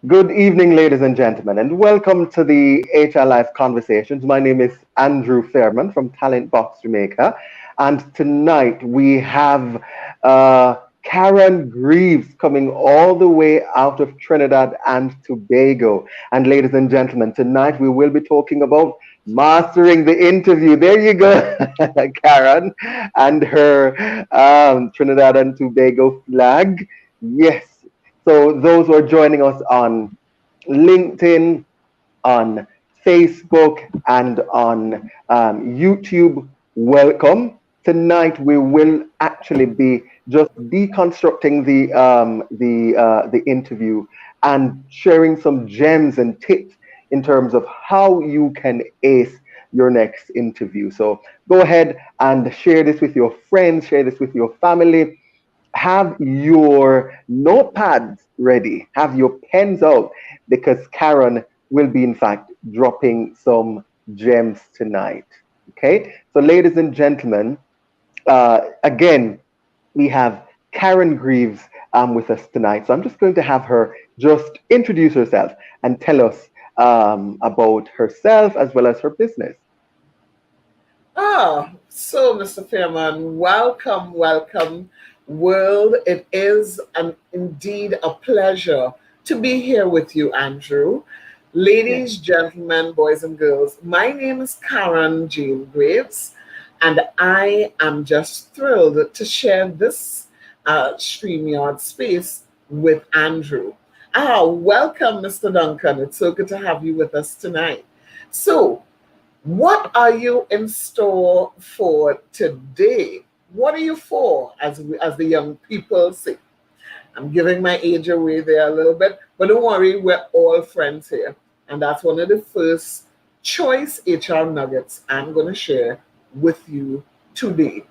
Good evening, ladies and gentlemen, and welcome to the HR Life Conversations. My name is Andrew Fairman from Talent Box Jamaica, and tonight we have Caron Greaves coming all the way out of Trinidad and Tobago. And ladies and gentlemen, tonight we will be talking about mastering the interview. There you go, Caron, and her Trinidad and Tobago flag. Yes, so those who are joining us on LinkedIn, on Facebook, and on YouTube, welcome. Tonight we will actually be just deconstructing the interview and sharing some gems and tips in terms of how you can ace your next interview. So go ahead and share this with your friends, share this with your family, have your notepads ready, have your pens out, because Karen will be, in fact, dropping some gems tonight. Okay, so ladies and gentlemen, again, we have Karen Greaves with us tonight. So I'm just going to have her just introduce herself and tell us about herself as well as her business. So Mr. Fairman, welcome, world. It is indeed a pleasure to be here with you, Andrew. Yeah. Ladies, gentlemen, boys, and girls, my name is Caron Jean Greaves, and I am just thrilled to share this StreamYard space with Andrew. Welcome, Mr. Duncan. It's so good to have you with us tonight. So, what are you in store for today? What are you for, as the young people say? I'm giving my age away there a little bit, but don't worry, we're all friends here. And that's one of the first choice HR nuggets I'm going to share with you today.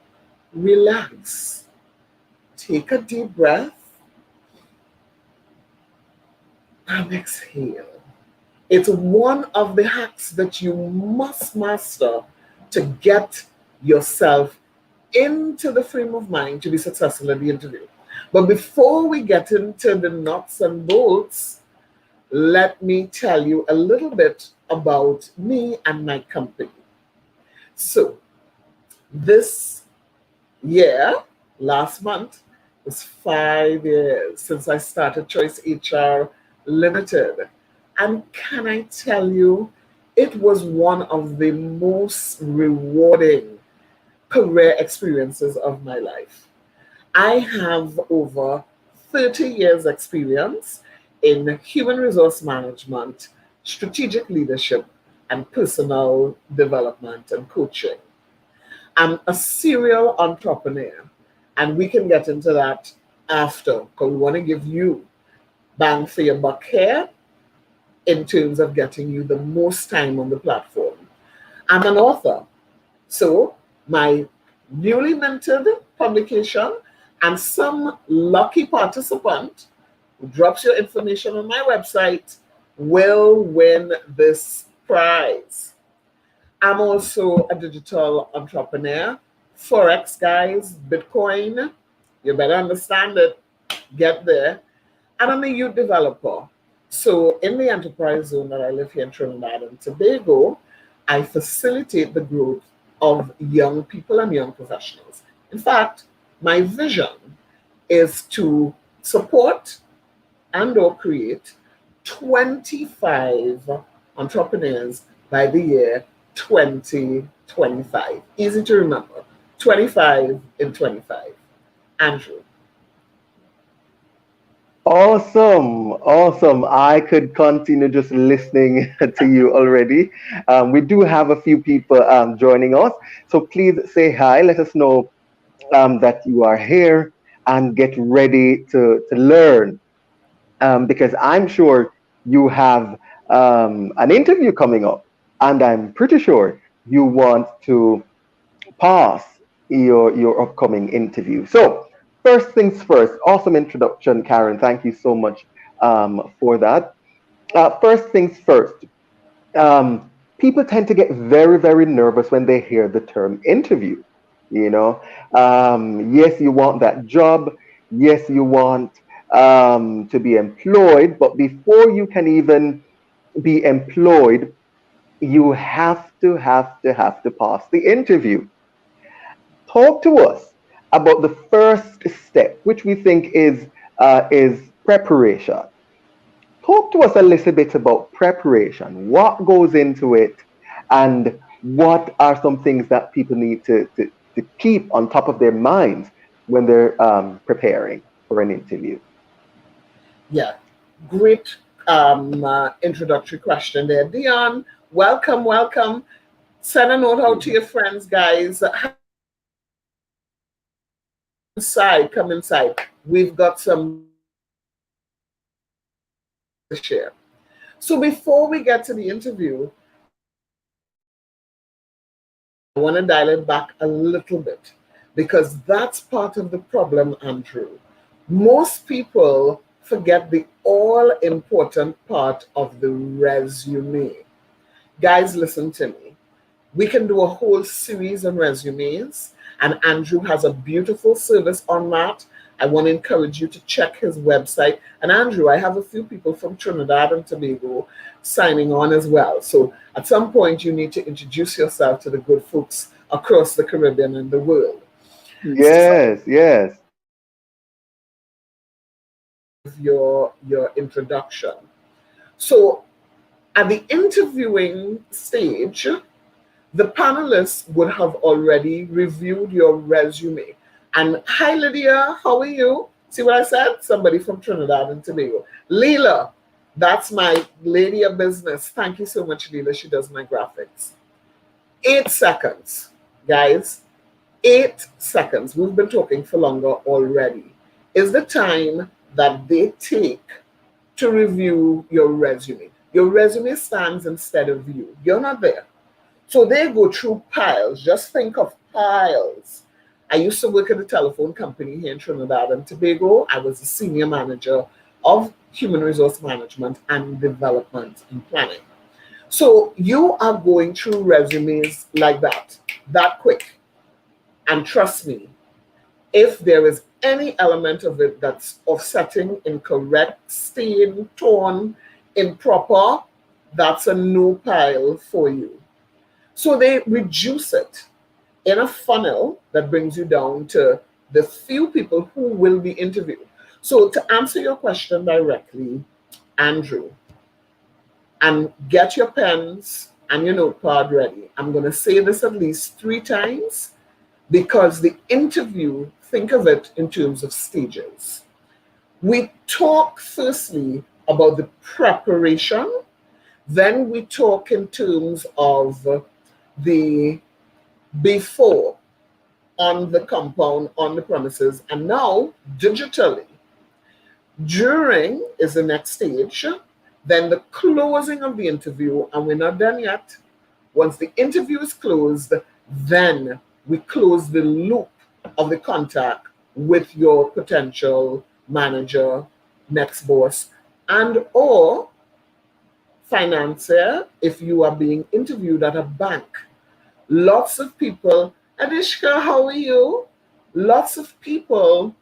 Relax, take a deep breath, and exhale. It's one of the hacks that you must master to get yourself into the frame of mind to be successful in the interview. But before we get into the nuts and bolts, let me tell you a little bit about me and my company. So, this year, last month, was 5 years since I started Choice HR Limited. And can I tell you, it was one of the most rewarding career experiences of my life. I have over 30 years experience in human resource management, strategic leadership, and personal development and coaching. I'm a serial entrepreneur, and we can get into that after because we want to give you bang for your buck here in terms of getting you the most time on the platform. I'm an author, so my newly minted publication and some lucky participant who drops your information on my website will win this prize. I'm also a digital entrepreneur, Forex guys, Bitcoin. You better understand it, get there. And I'm a youth developer. So in the enterprise zone that I live here in Trinidad and Tobago, I facilitate the growth of young people and young professionals. In fact, my vision is to support and or create 25 entrepreneurs by the year 2025. Easy to remember. 25 in 25. Andrew. Awesome, awesome. I could continue just listening to you already. We do have a few people joining us, so please say hi. Let us know that you are here and get ready to learn, because I'm sure you have an interview coming up, and I'm pretty sure you want to pass your upcoming interview. So first things first, awesome introduction, Karen. Thank you so much for that. First things first, people tend to get very, very nervous when they hear the term interview. You know, yes, you want that job. Yes, you want to be employed, but before you can even be employed, you have to pass the interview. Talk to us about the first step, which we think is preparation. Talk to us a little bit about preparation. What goes into it, and what are some things that people need to keep on top of their minds when they're preparing for an interview? Yeah, great introductory question there. Dion, welcome, welcome. Send a note out to your friends, guys. Inside, come inside. We've got some to share. So before we get to the interview, I want to dial it back a little bit because that's part of the problem, Andrew. Most people forget the all important part of the resume. Guys, listen to me. We can do a whole series on resumes, and Andrew has a beautiful service on that. I want to encourage you to check his website. And Andrew, I have a few people from Trinidad and Tobago signing on as well. So at some point, you need to introduce yourself to the good folks across the Caribbean and the world. So Yes, yes. your introduction. So at the interviewing stage, the panelists would have already reviewed your resume. And hi, Lydia, how are you? See what I said? Somebody from Trinidad and Tobago. Leela, that's my lady of business. Thank you so much, Leela. She does my graphics. 8 seconds, guys. 8 seconds. We've been talking for longer already. Is the time that they take to review your resume. Your resume stands instead of you. You're not there. So they go through piles. Just think of piles. I used to work at a telephone company here in Trinidad and Tobago. I was the senior manager of human resource management and development and planning. So you are going through resumes like that quick. And trust me, if there is any element of it that's offsetting, incorrect, stain, torn, improper, that's a no pile for you. So they reduce it in a funnel that brings you down to the few people who will be interviewed. So to answer your question directly, Andrew, and get your pens and your notepad ready. I'm going to say this at least 3 times because the interview, think of it in terms of stages. We talk firstly about the preparation, then we talk in terms of the before on the compound, on the premises, and now digitally. During is the next stage, then the closing of the interview, and we're not done yet. Once the interview is closed, then we close the loop of the contact with your potential manager, next boss, and or financier if you are being interviewed at a bank. Lots of people, Adishka, how are you? Lots of people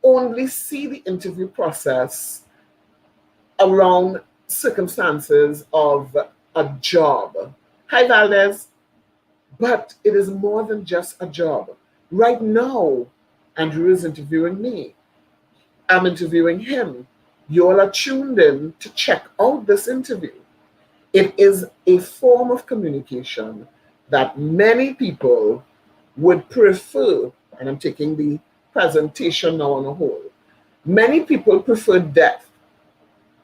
only see the interview process around circumstances of a job. Hi, Valdez. But it is more than just a job. Right now, Andrew is interviewing me. I'm interviewing him. You all are tuned in to check out this interview. It is a form of communication that many people would prefer, and I'm taking the presentation now on a whole. Many people prefer depth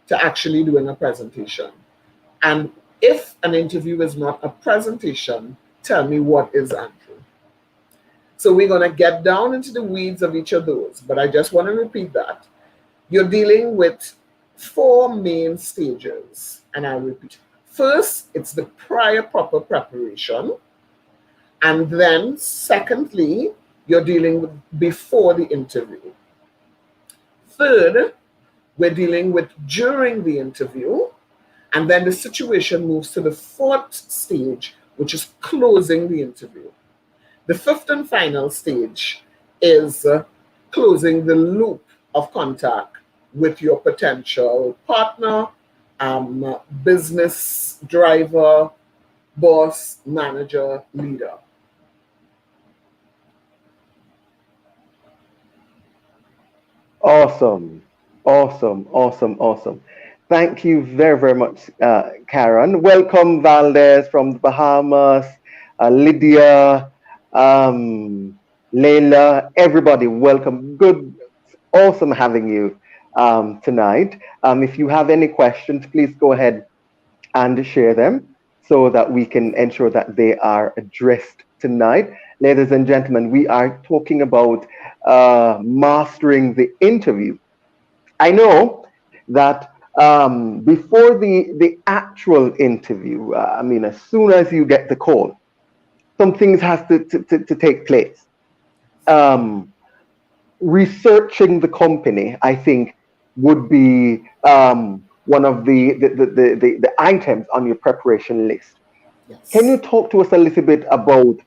to actually doing a presentation. And if an interview is not a presentation, tell me what is, Andrew. So we're going to get down into the weeds of each of those, but I just want to repeat that. You're dealing with 4 main stages, and I repeat. First, it's the prior proper preparation. And then, secondly, you're dealing with before the interview. Third, we're dealing with during the interview. And then the situation moves to the 4th stage, which is closing the interview. The 5th and final stage is closing the loop of contact with your potential partner, business driver, boss, manager, leader. Awesome. Awesome. Awesome. Awesome. Thank you very, very much, Karen. Welcome, Valdez from the Bahamas, Lydia, um, Layla, everybody, welcome. Good, awesome having you tonight. If you have any questions, please go ahead and share them so that we can ensure that they are addressed tonight. Ladies and gentlemen, we are talking about mastering the interview. I know that before the actual interview, I mean, as soon as you get the call, some things has to take place. Um, Researching the company, I think, would be one of the items on your preparation list. Can you Yes. talk to us a little bit about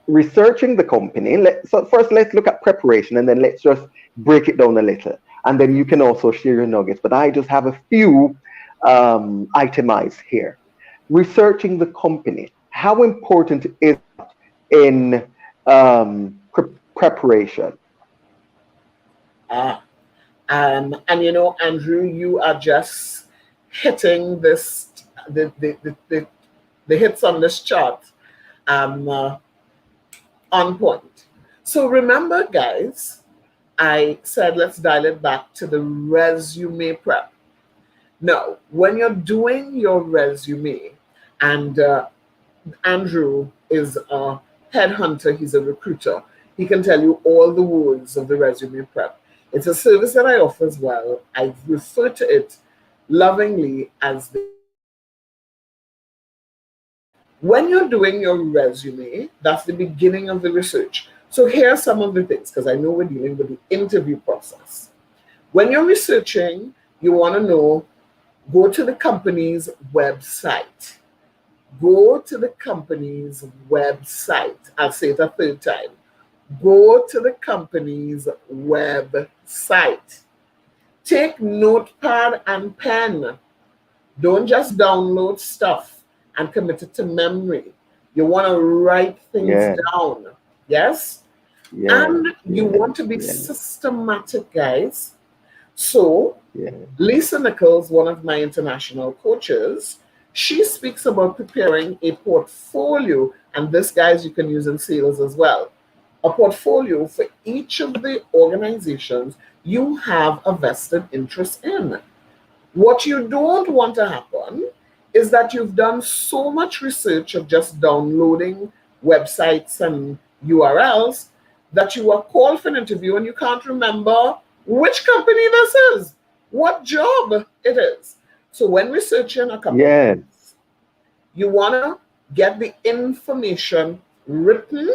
researching the company? So first, let's look at preparation, and then let's just break it down a little, and then you can also share your nuggets. But I just have a few itemized here. Researching the company. How important is in preparation? Ah, and you know, Andrew, you are just hitting the hits on this chart um, uh, on point. So remember, guys, I said let's dial it back to the resume prep. Now, when you're doing your resume, and Andrew is a headhunter, he's a recruiter. He can tell you all the woes of the resume prep. It's a service that I offer as well. I refer to it lovingly as the when you're doing your resume, that's the beginning of the research. So here are some of the things, because I know we're dealing with the interview process. When you're researching, you want to know, go to the company's website. Go to the company's website. I'll say it a third time. Go to the company's website. Take notepad and pen. Don't just download stuff and commit it to memory. You want to write things Yeah, down. Yes? yeah, And you yeah, want to be yeah, systematic, guys. So yeah, Lisa Nichols, one of my international coaches, she speaks about preparing a portfolio. And this, guys, you can use in sales as well. A portfolio for each of the organizations you have a vested interest in. What you don't want to happen is that you've done so much research of just downloading websites and URLs that you are called for an interview and you can't remember which company this is, what job it is. So, when researching, a couple of yeah, things. You want to get the information written.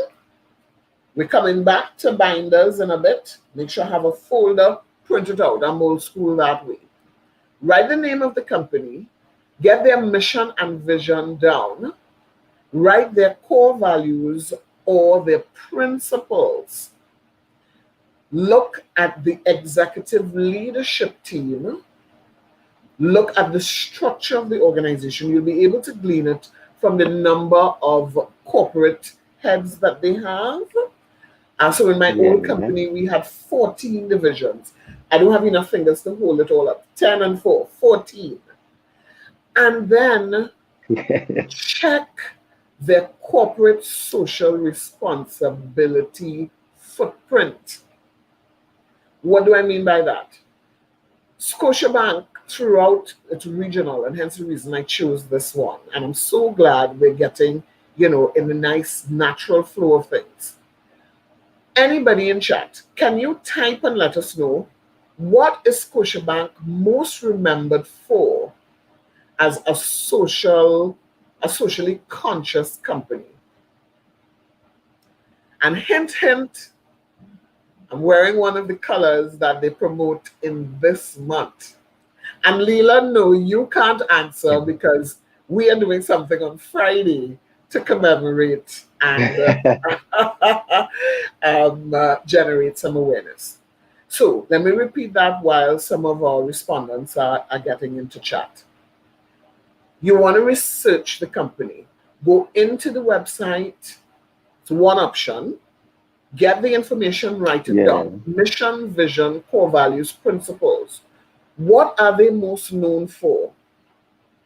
We're coming back to binders in a bit. Make sure I have a folder, print it out. I'm old school that way. Write the name of the company, get their mission and vision down, write their core values or their principles. Look at the executive leadership team, look at the structure of the organization. You'll be able to glean it from the number of corporate heads that they have. So in my old yeah, company, we had 14 divisions. I don't have enough fingers to hold it all up. 10 and 4, 14. And then yeah, check their corporate social responsibility footprint. What do I mean by that? Scotiabank, throughout its regional, and hence the reason I chose this one. And I'm so glad we're getting, in the nice natural flow of things. Anybody in chat, can you type and let us know what is Scotiabank most remembered for as a socially conscious company? And hint, hint, I'm wearing one of the colors that they promote in this month. And Leela, no, you can't answer because we are doing something on Friday to commemorate and generate some awareness. So let me repeat that while some of our respondents are getting into chat. You want to research the company. Go into the website. It's one option. Get the information, write it Yeah. down. Mission, vision, core values, principles. What are they most known for?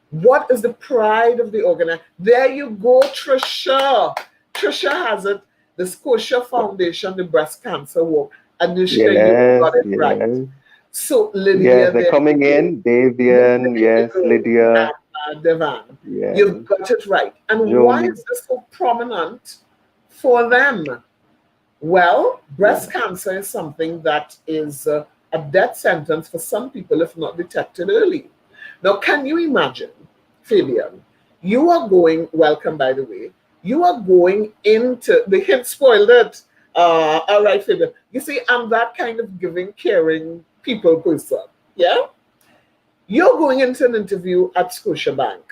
What is the pride of the organization? There you go, Trisha. Trisha has it. The Scotia Foundation, the breast cancer walk. Anushka, you Yes. got it right. Yes. So, Yes. Lydia, They're there you coming go. in. Davian. There you Yes. go. Lydia. Devan. Yeah. You've got it right. And why Joni. is this so prominent for them? Well, Yeah. breast cancer is something that is a death sentence for some people if not detected early. Now, can you imagine, Fabian? You are going, welcome by the way, you are going into, the hint spoiled it. All right, Fabian. You see, I'm that kind of giving, caring people person. Yeah? You're going into an interview at Scotiabank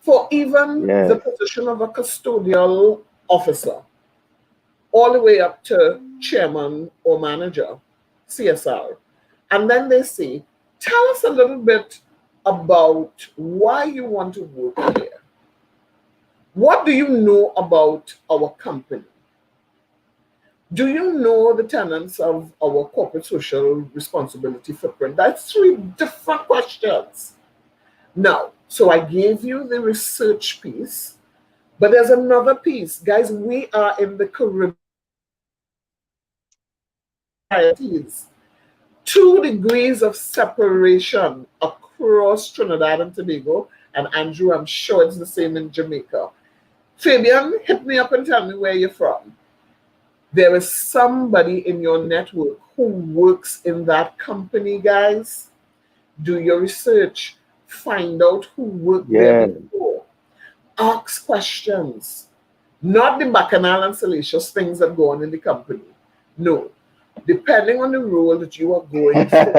for even the Yes. position of a custodial officer all the way up to chairman or manager, CSR. And then they say, tell us a little bit about why you want to work here. What do you know about our company? Do you know the tenets of our corporate social responsibility footprint? That's three different questions. Now, so I gave you the research piece, but there's another piece. Guys, we are in the Caribbean societies. 2 degrees of separation across Trinidad and Tobago. And Andrew, I'm sure it's the same in Jamaica. Fabian, hit me up and tell me where you're from. There is somebody in your network who works in that company, guys. Do your research. Find out who worked there Yeah. before. Ask questions. Not the bacchanal and salacious things that go on in the company. No. Depending on the role that you are going for.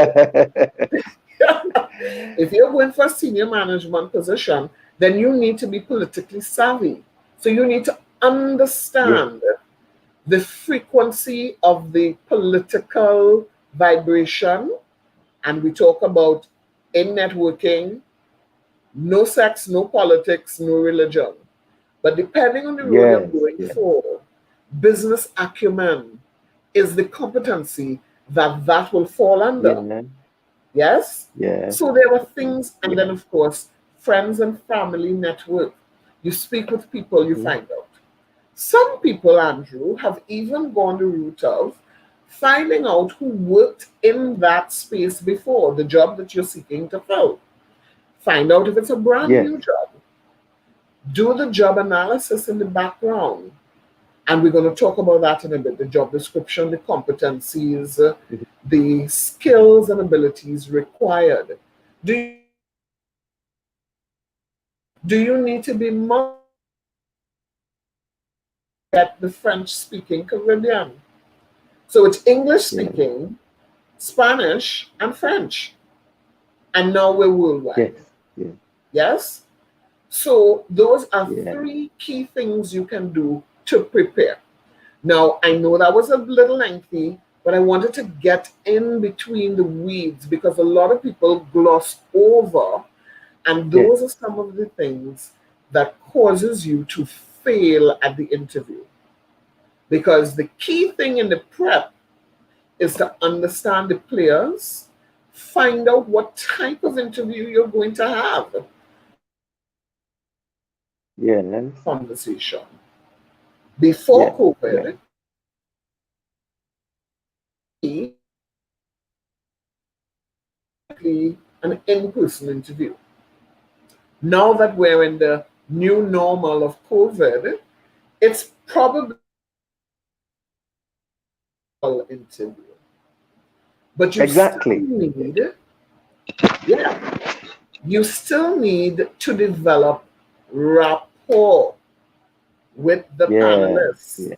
If you're going for a senior management position, then you need to be politically savvy. So you need to Yeah. understand the frequency of the political vibration. And we talk about in networking, no sex, no politics, no religion. But depending on the role you're Yes. going Yeah. for, business acumen is the competency that will fall under. Yeah. Yes? Yeah. So there are things, and then Yeah. of course, friends and family network. You speak with people, you Mhm. find out. Some people, Andrew, have even gone the route of finding out who worked in that space before, the job that you're seeking to fill. Find out if it's a brand Yes. new job. Do the job analysis in the background. And we're going to talk about that in a bit, the job description, the competencies, Mhm. the skills and abilities required. Do you, do you need to be at the French speaking Caribbean? So it's English Yeah. speaking, Spanish, and French. And now we're worldwide. Yes. Yeah. Yes? So those are Yeah. three key things you can do to prepare. Now, I know that was a little lengthy, but I wanted to get in between the weeds because a lot of people gloss over, and Yes. those are some of the things that causes you to fail at the interview. Because the key thing in the prep is to understand the players, find out what type of interview you're going to have, Yes. conversation. Before Yeah. Yeah. COVID, an in-person interview. Now that we're in the new normal of COVID, it's probably an interview. But you still Exactly. need, yeah, you still need to develop rapport with the Yes. panelists, Yeah.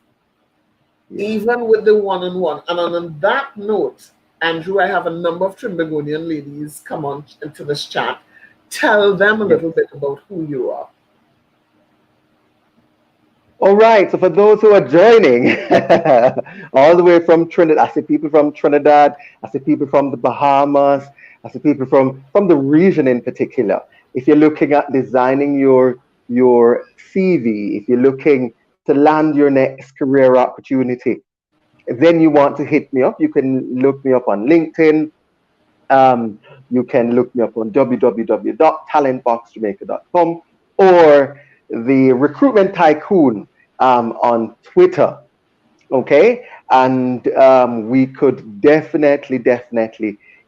Yeah. even with the one-on-one. And on that note, Andrew, I have a number of Trimbagonian ladies come on into this chat. Tell them a Yes. little bit about who you are. All right, so for those who are joining, all the way from Trinidad, I see people from Trinidad, I see people from the Bahamas, I see people from the region in particular. If you're looking at designing your CV, if you're looking to land your next career opportunity, then you want to hit me up. You can look me up on LinkedIn. Um, you can look me up on www.talentboxjamaica.com or the Recruitment Tycoon on Twitter. Okay, and we could definitely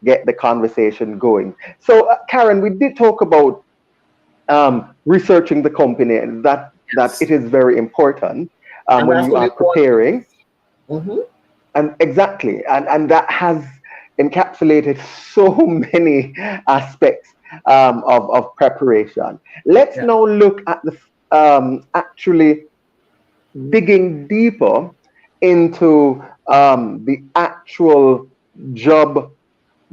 get the conversation going. So, Karen, we did talk about researching the company, and that Yes. it is very important And when that's you what are you want to do. preparing. Mm-hmm. And exactly, and that has encapsulated so many aspects of preparation. Let's Yeah. now look at the actually digging deeper into the actual job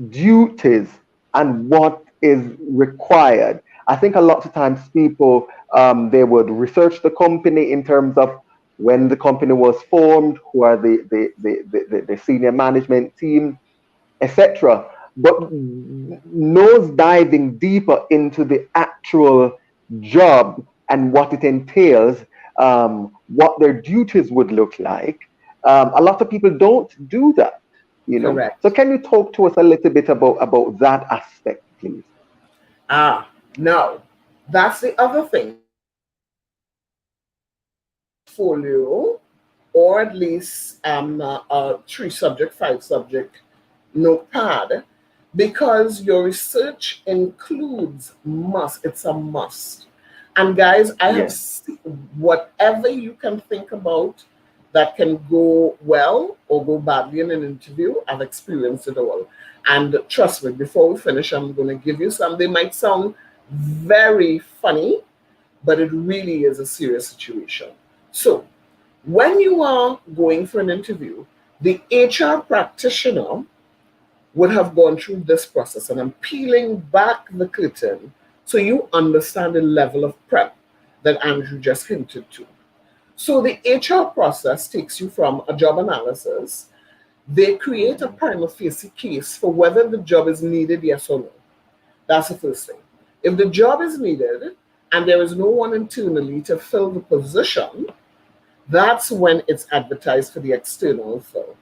duties and what is required. I think a lot of times people they would research the company in terms of when the company was formed, who are the senior management team, etc. But nose diving deeper into the actual job and what it entails, what their duties would look like. A lot of people don't do that, you know. So Correct. can you talk to us a little bit about that aspect, please? Ah, now that's the other thing. Portfolio, or at least a three subject, five subject notepad, because your research includes must. It's a must. And guys, I have Yeah, seen whatever you can think about that can go well or go badly in an interview. I've experienced it all. And trust me, before we finish, I'm going to give you some. They might sound very funny, but it really is a serious situation. So, when you are going for an interview, the HR practitioner would have gone through this process, and I'm peeling back the curtain so you understand the level of prep that Andrew just hinted to. So, the HR process takes you from a job analysis. They create a prima facie case for whether the job is needed, yes or no. That's the first thing. If the job is needed and there is no one internally to fill the position, that's when it's advertised for the external fill.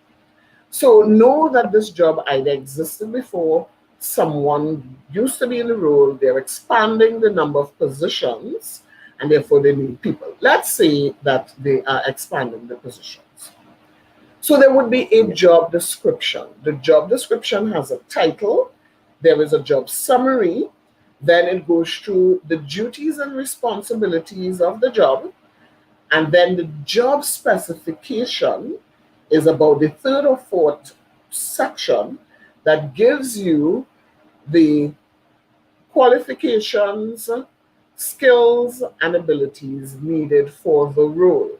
So know that this job either existed before, someone used to be in the role, they're expanding the number of positions, and therefore they need people. Let's say that they are expanding the positions. So there would be a yeah, job description. The job description has a title, there is a job summary, then it goes through the duties and responsibilities of the job, and then the job specification is about the third or fourth section that gives you the qualifications, skills, and abilities needed for the role.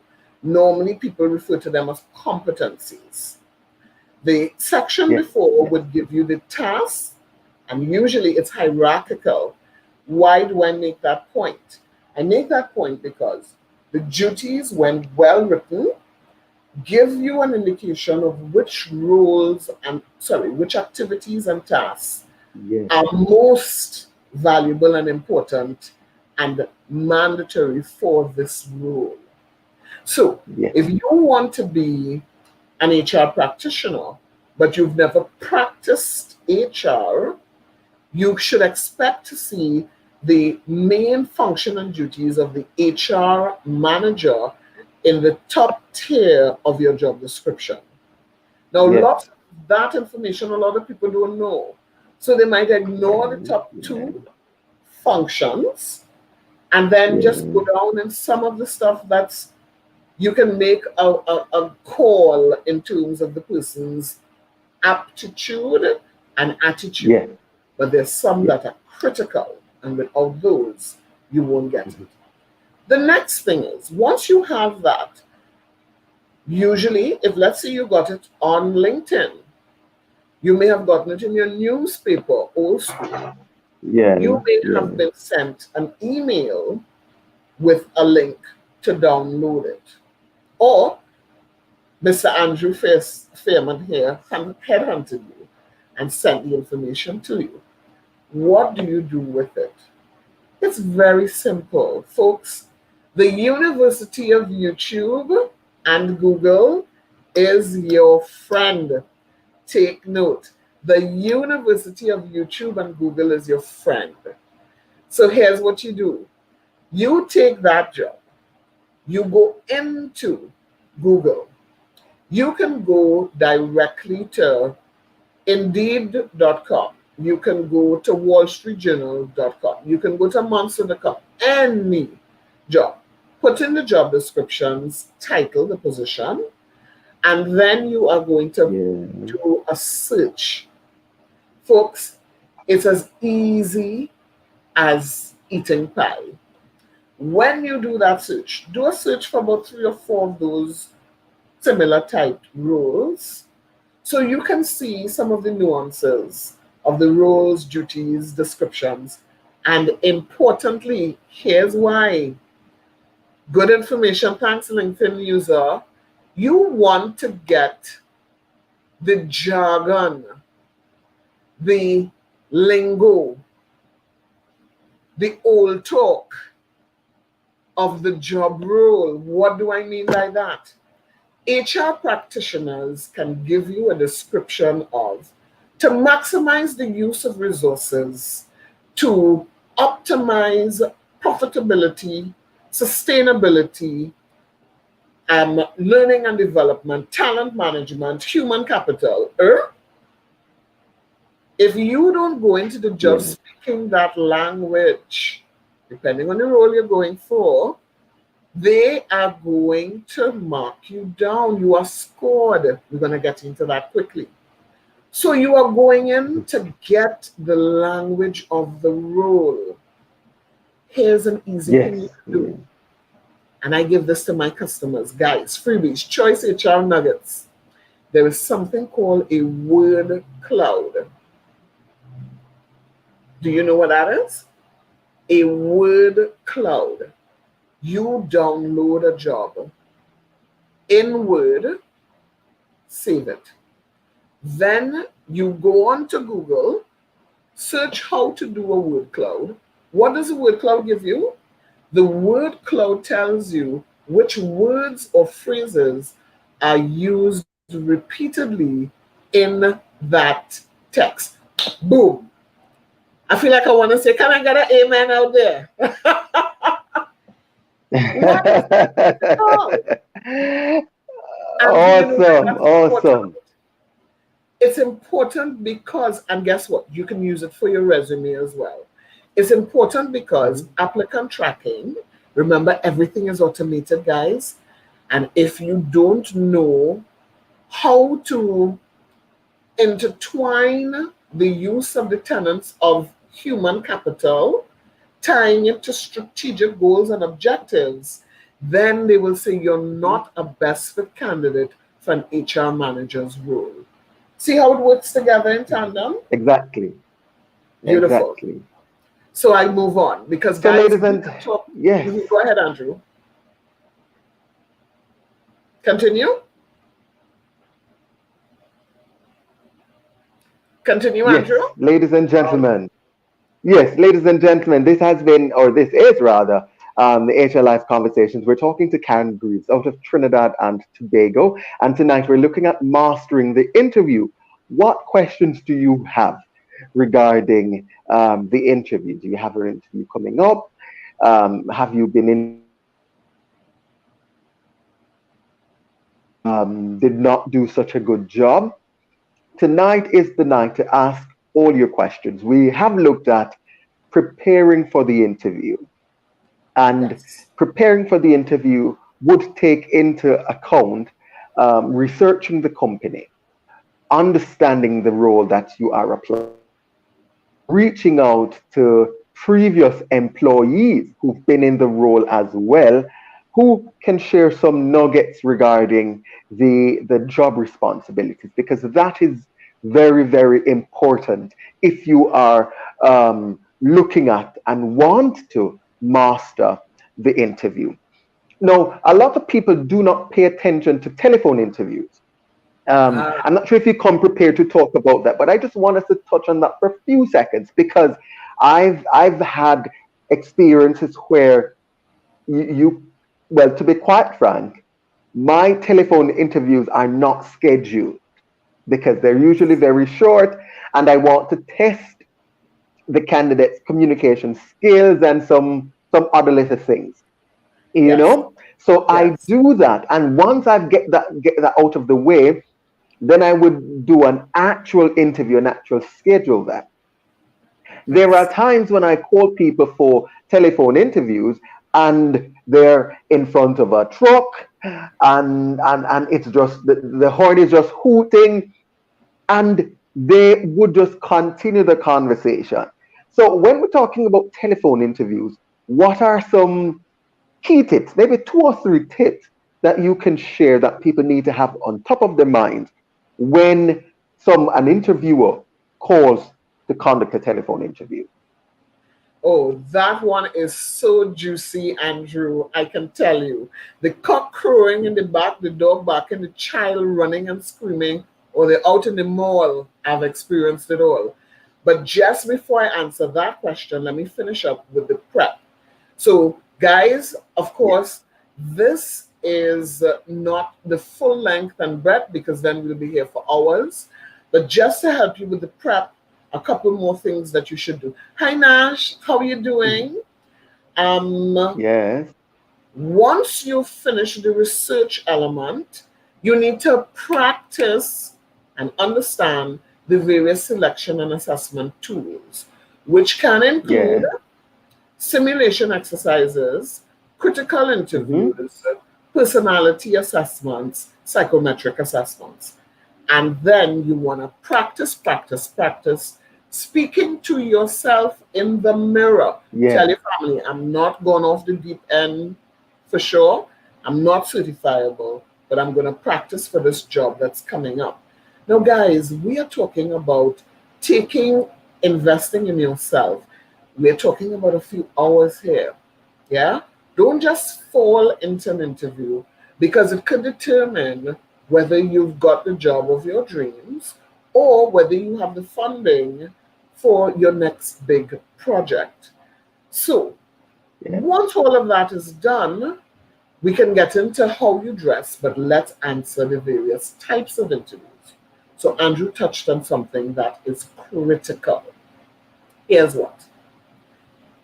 Normally, people refer to them as competencies. The section yeah, before yeah, would give you the tasks, and usually it's hierarchical. Why do I make that point? I make that point because the duties, when well written, give you an indication of which roles and which activities and tasks yeah, are most valuable and important and mandatory for this role. So, yeah, if you want to be an HR practitioner, but you've never practiced HR, you should expect to see the main function and duties of the HR manager in the top tier of your job description. Now, yeah, lots of that information a lot of people don't know. So they might ignore the top yeah, two functions and then just yeah, go down in some of the stuff that's you can make a call in terms of the person's aptitude and attitude. yeah, But there's some yeah, that are critical, and without those, you won't get it. mhm, The next thing is once you have that, usually, if let's say you got it on LinkedIn, you may have gotten it in your newspaper, old school. yeah, You may yeah, have been sent an email with a link to download it. Or Mr. Andrew Fairman here headhunted you and sent the information to you. What do you do with it? It's very simple, folks. The University of YouTube and Google is your friend. Take note. The University of YouTube and Google is your friend. So here's what you do. You take that job. You go into Google. You can go directly to Indeed.com. You can go to WallStreetJournal.com. You can go to Monster.com. Any job. Put in the job descriptions, title, the position, and then you are going to do a search. Folks, it's as easy as eating pie. When you do that search, do a search for about 3 or 4 of those similar type roles so you can see some of the nuances of the roles, duties, descriptions, and importantly, here's why. Good information, thanks LinkedIn user. You want to get the jargon, the lingo, the old talk of the job role. What do I mean by that? HR practitioners can give you a description of to maximize the use of resources, to optimize profitability, sustainability, learning and development, talent management, human capital. If you don't go into the job speaking that language, depending on the role you're going for, they are going to mark you down. You are scored. We're going to get into that quickly. So you are going in to get the language of the role. Here's an easy thing you can do. And I give this to my customers. Guys, freebies, choice HR nuggets. There is something called a word cloud. Do you know what that is? A word cloud. You download a job in Word, save it. Then you go on to Google, search how to do a word cloud. What does a word cloud give you? The word cloud tells you which words or phrases are used repeatedly in that text. Boom. I feel like I want to say, can I get an amen out there? Awesome. It's important because, and guess what? You can use it for your resume as well. It's important because applicant tracking, remember everything is automated, guys. And if you don't know how to intertwine the use of the tenets of human capital, tying it to strategic goals and objectives, then they will say you're not a best fit candidate for an HR manager's role. See how it works together in tandem? Exactly. Beautiful. Exactly. So I move on because guys, yes. Go ahead, Andrew. Continue. Continue, yes, Andrew. Ladies and gentlemen. Yes, ladies and gentlemen, this has been, or this is rather, the HR Life Conversations. We're talking to Caron Greaves out of Trinidad and Tobago. And tonight we're looking at mastering the interview. What questions do you have regarding the interview? Do you have an interview coming up? Have you been in did not do such a good job? Tonight is the night to ask all your questions. We have looked at preparing for the interview. And preparing for the interview would take into account researching the company, understanding the role that you are applying, reaching out to previous employees who've been in the role as well, who can share some nuggets regarding the job responsibilities, because that is very, very important if you are looking at and want to master the interview. No, a lot of people do not pay attention to telephone interviews. Ah, I'm not sure if you come prepared to talk about that, but I just want us to touch on that for a few seconds because I've had experiences where you well, to be quite frank, my telephone interviews are not scheduled because they're usually very short, and I want to test the candidate's communication skills and some other little things, you yes, know. So I yes. do that, and once I get that out of the way, then I would do an actual interview, an actual schedule that. There are Yes. times when I call people for telephone interviews and they're in front of a truck and it's just the horn is just hooting and they would just continue the conversation. So when we're talking about telephone interviews, what are some key tips, maybe two or three tips that you can share that people need to have on top of their mind when an interviewer calls to conduct a telephone interview? Oh, that one is so juicy, Andrew. I can tell you. The cock crowing in the back, the dog barking, the child running and screaming, or they're out in the mall. I've experienced it all. But just before I answer that question, let me finish up with the prep. So, guys, of Yeah. course, this is not the full length and breadth because then we'll be here for hours. But just to help you with the prep, a couple more things that you should do. Hi, Nash. How are you doing? Um, Yes. Once you finish the research element, you need to practice and understand the various selection and assessment tools, which can include Yes. simulation exercises, critical Mm-hmm. interviews, personality assessments, psychometric assessments. And then you want to practice, practice, practice speaking to yourself in the mirror. Tell Yes. your family, I'm not going off the deep end for sure. I'm not certifiable, but I'm going to practice for this job that's coming up. Now, guys, we are talking about taking, investing in yourself. We're talking about a few hours here. Yeah? Don't just fall into an interview because it could determine whether you've got the job of your dreams or whether you have the funding for your next big project. So, Yes. once all of that is done, we can get into how you dress, but let's answer the various types of interviews. So, Andrew touched on something that is critical. Here's what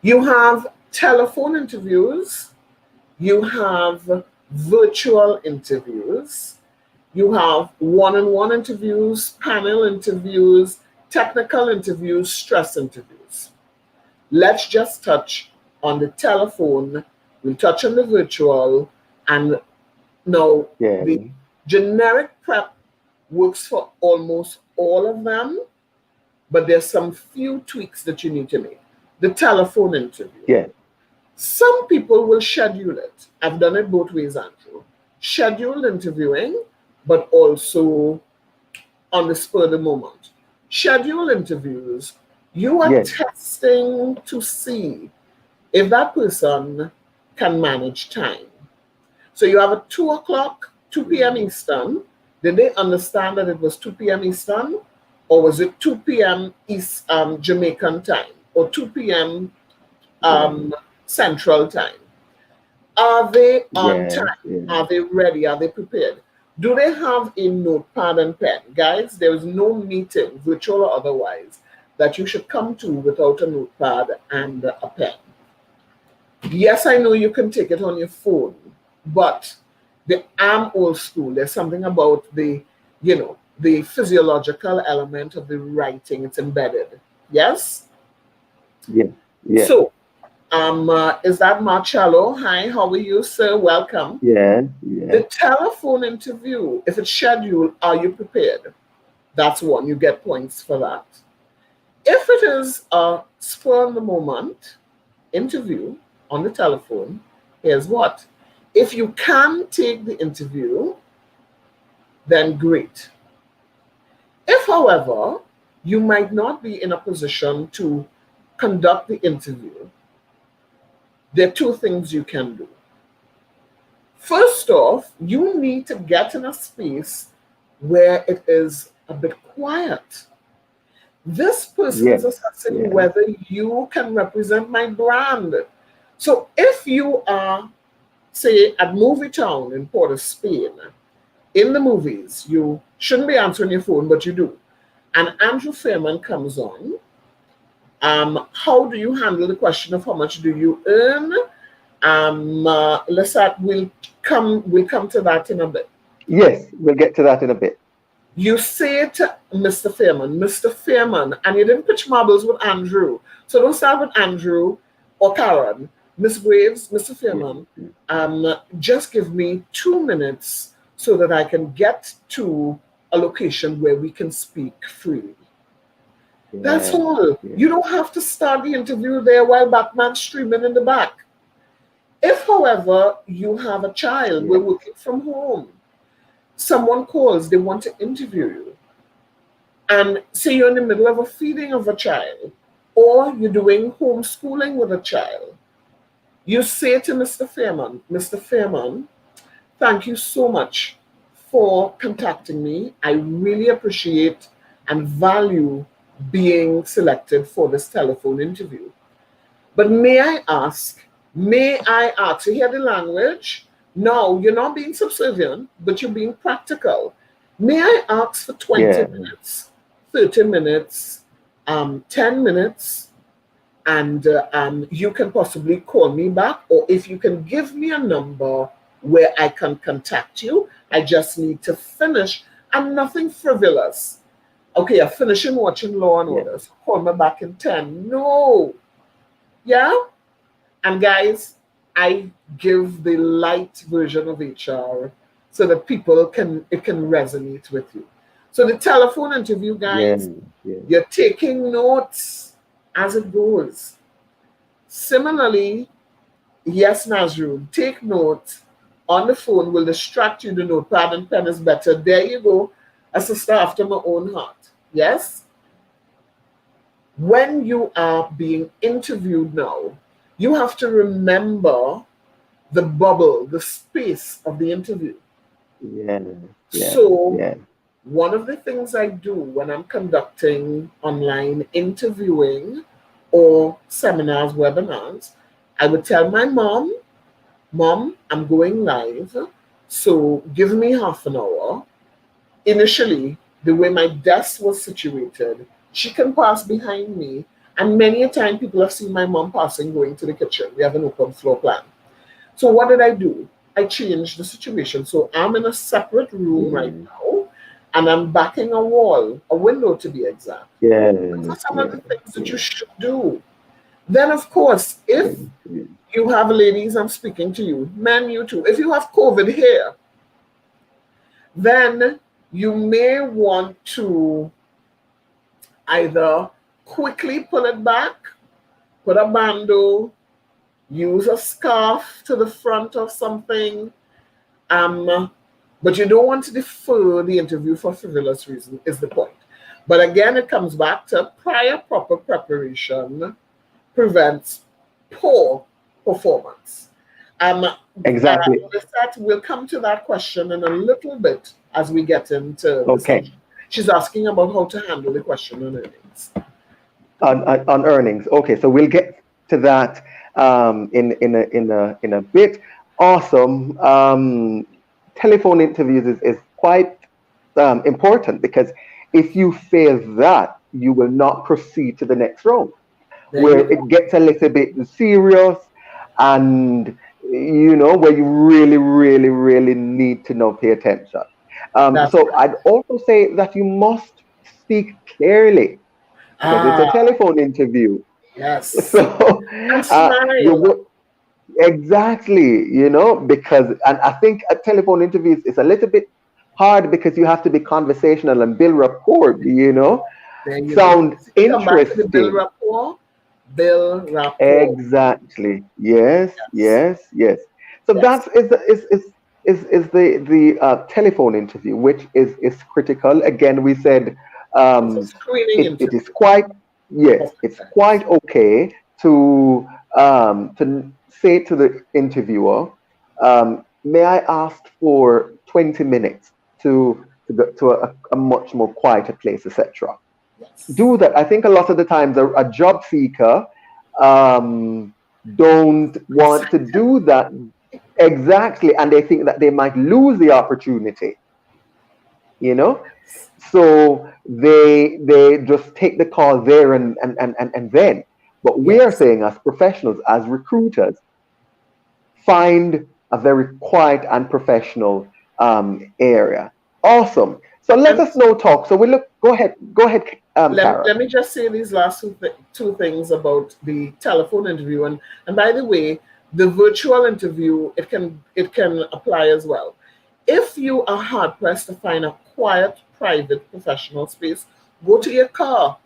you have: telephone interviews, you have virtual interviews, you have one on one interviews, panel interviews, technical interviews, stress interviews. Let's just touch on the telephone, we'll touch on the virtual, and now the Yes. generic prep works for almost all of them, but there's some few tweaks that you need to make. The telephone interview. Yes. Some people will schedule it. I've done it both ways, Andrew. Scheduled interviewing, but also on the spur of the moment. Scheduled interviews, you are Yes. testing to see if that person can manage time. So you have a 2 o'clock, 2 p.m. Eastern. Did they understand that it was 2 p.m. Eastern? Or was it 2 p.m. East Jamaican time? Or 2 p.m. Yes. Central time? Are they on Yes. time? Yes. Are they ready? Are they prepared? Do they have a notepad and pen? Guys, there is no meeting, virtual or otherwise, that you should come to without a notepad and a pen. Yes, I know you can take it on your phone, but I'm old school. There's something about the physiological element of the writing. It's embedded. Yes? Yes. Yes. So, is that Marcello? Hi, how are you, sir? Welcome. Yes. Yes. The telephone interview, if it's scheduled, are you prepared? That's one. You get points for that. If it is a spur on the moment interview on the telephone, here's what. If you can take the interview, then great. If, however, you might not be in a position to conduct the interview, there are two things you can do. First off, you need to get in a space where it is a bit quiet. This person is Yes. assessing Yes. whether you can represent my brand. So if you are, say, at Movie Town in Port of Spain, in the movies, you shouldn't be answering your phone, but you do. And Andrew Fairman comes on. How do you handle the question of how much do you earn? Lesat will come to that in a bit. Yes. We'll get to that in a bit. You say to Mr. Fairman, and you didn't pitch marbles with Andrew. So don't start with Andrew or Caron. Miss Graves, Mr. Yeah. Fairman, just give me 2 minutes so that I can get to a location where we can speak freely. That's Yeah. all. Yeah. You don't have to start the interview there while Batman's streaming in the back. If, however, you have a child, Yeah. we're working from home, someone calls, they want to interview you, and say you're in the middle of a feeding of a child, or you're doing homeschooling with a child, you say to Mr. Fairman, thank you so much for contacting me. I really appreciate and value being selected for this telephone interview. But may I ask, you hear the language? No, you're not being subservient, but you're being practical. May I ask for 20 Yeah. minutes, 30 minutes, 10 minutes, and you can possibly call me back, or if you can give me a number where I can contact you, I just need to finish, and nothing frivolous. Okay, I'm finishing watching Law and Yeah. Order, so call me back in 10. No. Yeah? And guys, I give the light version of HR so that people can it can resonate with you. So the telephone interview, Yeah. guys, Yeah. you're taking notes as it goes. Similarly, yes, Nazrul, take notes on the phone will distract you. The notepad and pen is better. There you go, a sister after my own heart. Yes? When you are being interviewed now, you have to remember the bubble, the space of the interview. Yeah. Yeah. So, Yeah. one of the things I do when I'm conducting online interviewing or seminars, webinars, I would tell my Mom, I'm going live, so give me half an hour. Initially, the way my desk was situated, she can pass behind me. And many a time, people have seen my mom passing going to the kitchen. We have an open floor plan. So, what did I do? I changed the situation. So, I'm in a separate room right Yeah. now, and I'm backing a wall, a window to be exact. Yeah. Those are some of Yeah. the things that you Yeah. should do. Then, of course, if Yeah. you have ladies, I'm speaking to you, men, you too. If you have COVID here, then you may want to either quickly pull it back, put a bando, use a scarf to the front of something, um, but you don't want to defer the interview for frivolous reason, is the point. But again, it comes back to prior proper preparation prevents poor performance. Exactly. We'll come to that question in a little bit as we get into the Okay. session. She's asking about how to handle the question on earnings. On earnings. Okay, so we'll get to that in a bit. Awesome. Telephone interviews is quite important because if you fail that, you will not proceed to the next round, There where you go. it gets a little bit serious, and where you really, really, really need to know, pay attention. That's So right. I'd also say that you must speak clearly because it's a Ah, telephone interview. yes. So And you smile. would exactly, because and I think a telephone interview is a little bit hard because you have to be conversational and build rapport, There you go. sound So you come back to the bill interesting. rapport. Bill rapport. Exactly. Yes, Yes. yes, yes. So Yes. that's is the telephone interview, which is critical. Again, we said It's a um, screening it is interview. quite, yes, it's quite Oftentimes. okay to say to the interviewer, may I ask for 20 minutes to go to a much more quieter place, etc. Yes. Do that. I think a lot of the times a job seeker um, don't want to Excited. do that exactly, and they think that they might lose the opportunity, you know? So they just take the call there and then. But we are Yes. saying as professionals, as recruiters, find a very quiet and professional area. Awesome. So let And us now talk. So we look. Go ahead, let Caron. me just say these last two things about the telephone interview. And by the way, the virtual interview, it can apply as well. If you are hard pressed to find a quiet, private, professional space, go to your car.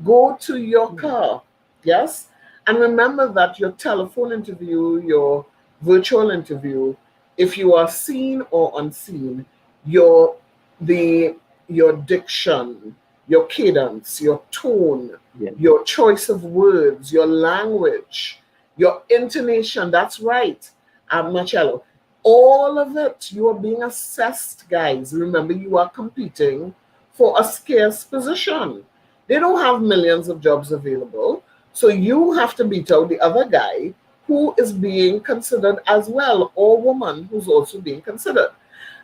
Go to your car. Yes? And remember that your telephone interview, your virtual interview, if you are seen or unseen, your the your diction, your cadence, your tone, Yeah, your choice of words, your language, your intonation, that's right, Marcello. All of it, you are being assessed, guys. Remember, you are competing for a scarce position. They don't have millions of jobs available. So you have to beat out the other guy who is being considered as well, or woman who's also being considered.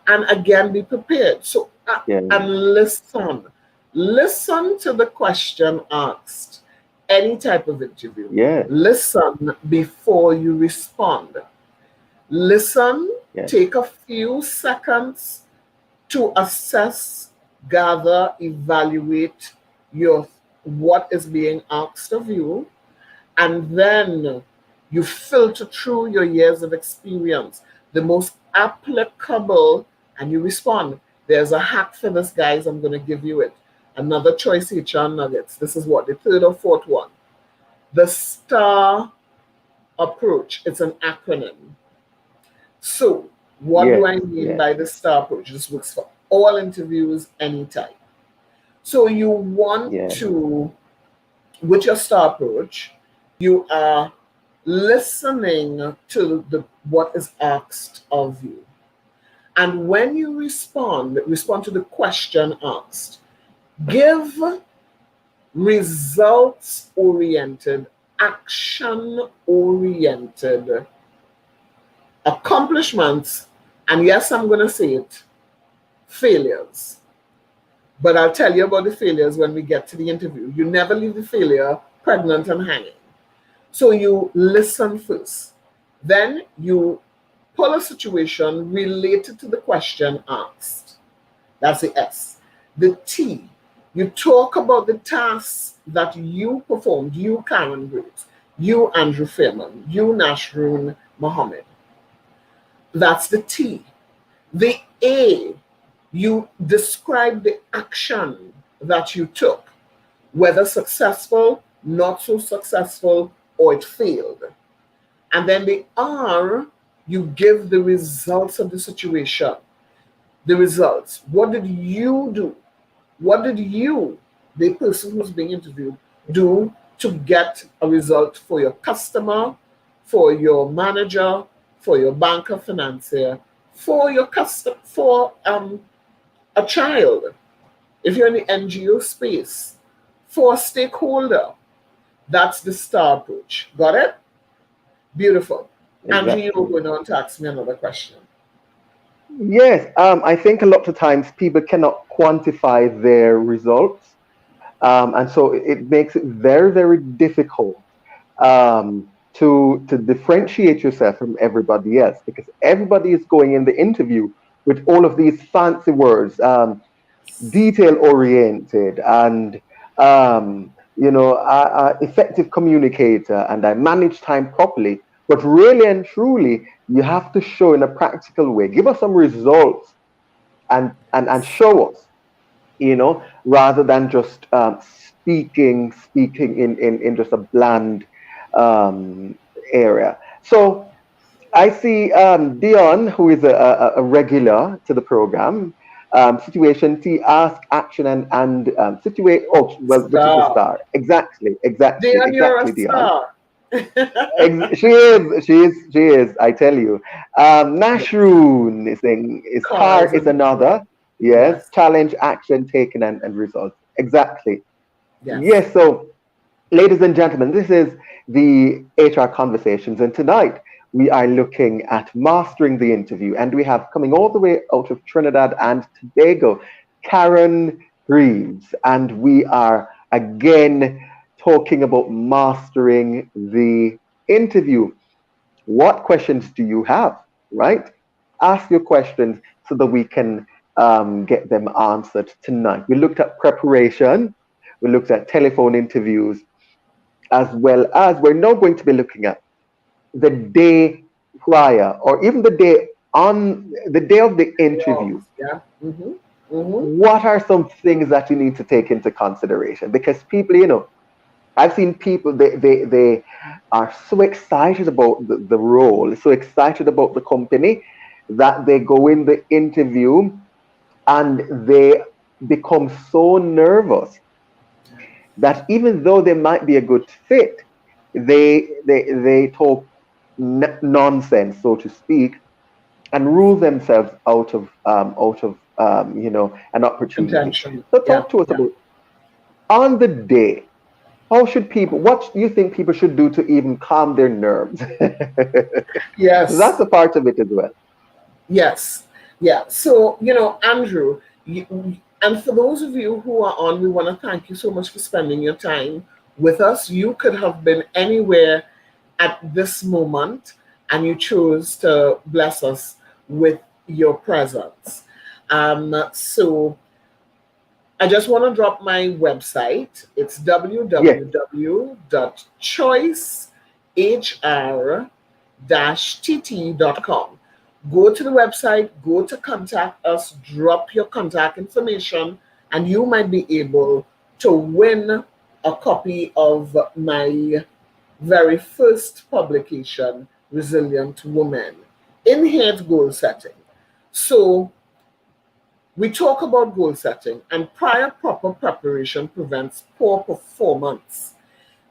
And again, be prepared. So, yeah, and listen. Listen to the question asked. Any type of interview. yeah, Listen before you respond. Listen, yeah, take a few seconds to assess, gather, evaluate your what is being asked of you, and then you filter through your years of experience, the most applicable, and you respond. There's a hack for this, guys. I'm going to give you it. Another choice HR nuggets. This is what the third or fourth one. The STAR approach. It's an acronym. So, what do yes, I mean yes, by the STAR approach? This works for all interviews, anytime. So, you want yeah, to, with your STAR approach, you are listening to what is asked of you. And when you respond to the question asked. Give results oriented, action oriented accomplishments, and yes, I'm going to say it, failures. But I'll tell you about the failures when we get to the interview. You never leave the failure pregnant and hanging. So you listen first. Then you pull a situation related to the question asked. That's the S. The T, you talk about the tasks that you performed, you, Caron Greaves, you, Andrew Fairman, you, Nashrun Mohammed. That's the T. The A, you describe the action that you took, whether successful, not so successful, or it failed. And then the R, you give the results of the situation. The results. What did you do? What did you, the person who's being interviewed, do to get a result for your customer, for your manager, for your banker, financier, for your customer, for a child, if you're in the NGO space, for a stakeholder? That's the STAR approach. Got it? Beautiful. Andrew, you're exactly. going on to ask me another question. Yes, I think a lot of times people cannot quantify their results, and so it makes it very, very difficult to differentiate yourself from everybody else because everybody is going in the interview with all of these fancy words, detail oriented, and effective communicator, and I manage time properly. But really and truly, you have to show in a practical way. Give us some results and show us, rather than just speaking in just a bland um, area. So I see Dion, who is a regular to the program. Situation T, ask, action, and situate. Oh, well, which is the Star. star. Exactly, exactly, Dion, you're a exactly, Dion. star. She is. I tell you. Yes. Nashroon is car Cars is and another. Yes, yes, challenge, action taken, and results. Exactly. yes, Yes. So, ladies and gentlemen, this is the HR Conversations, and tonight we are looking at mastering the interview, and we have coming all the way out of Trinidad and Tobago, Caron Greaves, and we are again talking about mastering the interview. What questions do you have? Right? Ask your questions so that we can get them answered tonight. We looked at preparation, we looked at telephone interviews, as well as we're now going to be looking at the day prior or even the day on the day of the interview. yeah. Mm-hmm. Mm-hmm. What are some things that you need to take into consideration? Because people, I've seen people, they are so excited about the role, so excited about the company that they go in the interview and they become so nervous that even though they might be a good fit, they talk nonsense, so to speak, and rule themselves out of an opportunity. Intention. So Yeah, talk to us yeah. about on the day. How should people? What do you think people should do to even calm their nerves? Yes, That's a part of it as well. yes, yeah. So, Andrew, and for those of you who are on, we want to thank you so much for spending your time with us. You could have been anywhere at this moment, and you chose to bless us with your presence. So, I just want to drop my website. It's Yes, www.choicehr-tt.com. Go to the website, go to contact us, drop your contact information, and you might be able to win a copy of my very first publication, Resilient Woman, in here goal setting. So we talk about goal setting, and prior proper preparation prevents poor performance.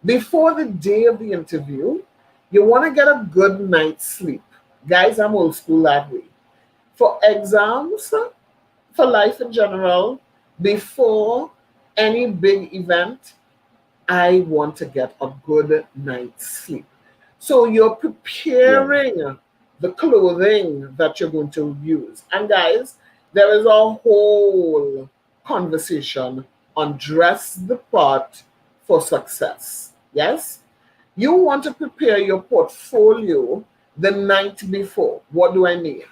Before the day of the interview, you want to get a good night's sleep. Guys, I'm old school that way. For exams, for life in general, before any big event, I want to get a good night's sleep. So you're yeah, preparing the clothing that you're going to use. And guys, there is a whole conversation on dress the part for success. Yes? You want to prepare your portfolio the night before. What do I mean?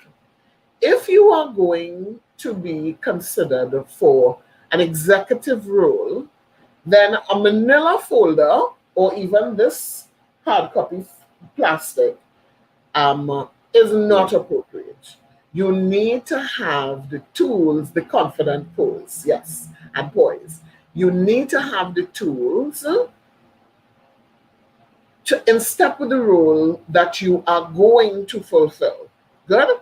If you are going to be considered for an executive role, then a manila folder or even this hard copy plastic is yeah, not appropriate. You need to have the tools, the confident pose, yes, and poise. You need to have the tools to in step with the role that you are going to fulfill. Good?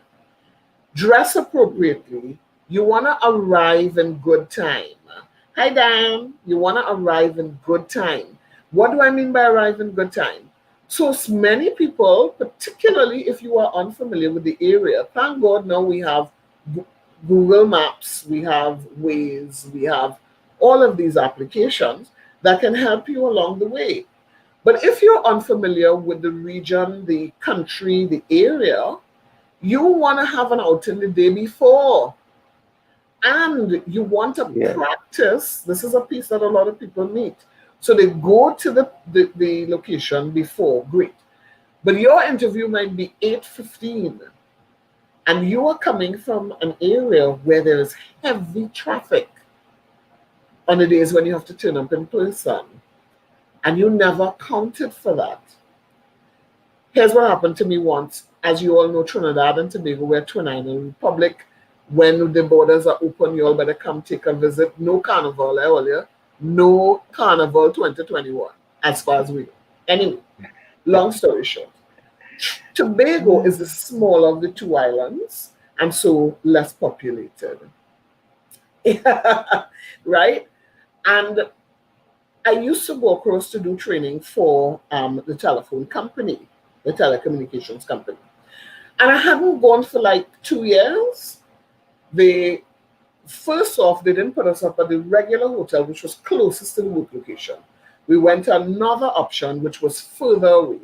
Dress appropriately. You want to arrive in good time. Hi, Dan. You want to arrive in good time. What do I mean by arrive in good time? So, many people, particularly if you are unfamiliar with the area, thank God now we have Google Maps, we have Waze, we have all of these applications that can help you along the way. But if you're unfamiliar with the region, the country, the area, you want to have an outing the day before and you want to yeah, practice. This is a piece that a lot of people meet. So they go to the location before, great. But your interview might be 8:15 and you are coming from an area where there is heavy traffic on the days when you have to turn up in person and you never counted for that. Here's what happened to me once. As you all know, Trinidad and Tobago, we're twin island republic. When the borders are open, you all better come take a visit. No carnival earlier. No carnival 2021, as far as we know. Anyway, long story short, Tobago is the smaller of the two islands and so less populated. Right? And I used to go across to do training for the telephone company, the telecommunications company. And I hadn't gone for like 2 years. They First off, they didn't put us up at the regular hotel, which was closest to the work location. We went to another option, which was further away.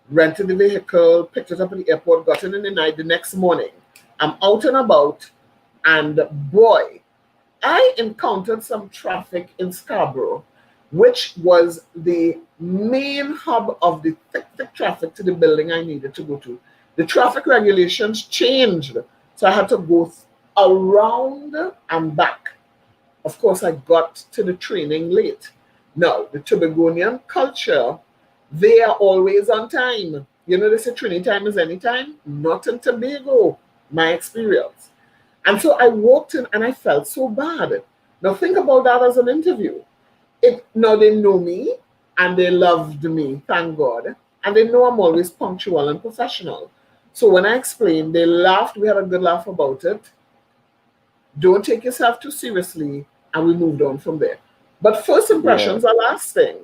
Rented the vehicle, picked it up at the airport, got in the night. The next morning, I'm out and about, and boy, I encountered some traffic in Scarborough, which was the main hub of the thick traffic to the building I needed to go to. The traffic regulations changed, so I had to go around and back. Of course, I got to the training late. Now, the Tobagonian culture, they are always on time. You know, they say training time is any time. Not in Tobago, my experience. And so I walked in and I felt so bad. Now think about that as an interview. Now they know me and they loved me, thank God. And they know I'm always punctual and professional. So when I explained, they laughed. We had a good laugh about it. Don't take yourself too seriously, and we moved on from there. But first Yeah. impressions are lasting.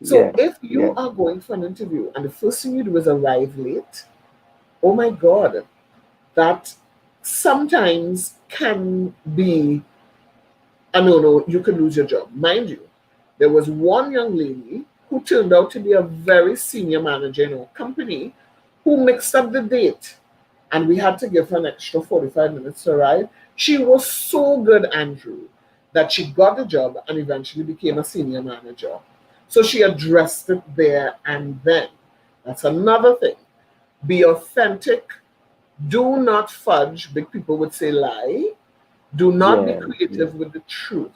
So Yes. if you Yes. are going for an interview and the first thing you do is arrive late, oh my God, that sometimes can be a no, you could lose your job. Mind you, there was one young lady who turned out to be a very senior manager in our company who mixed up the date and we had to give her an extra 45 minutes to arrive. She was so good, Andrew, that she got the job and eventually became a senior manager. So she addressed it there and then. That's another thing. Be authentic. Do not fudge. Big people would say lie. Do not be Yes. Yes. creative with the truth.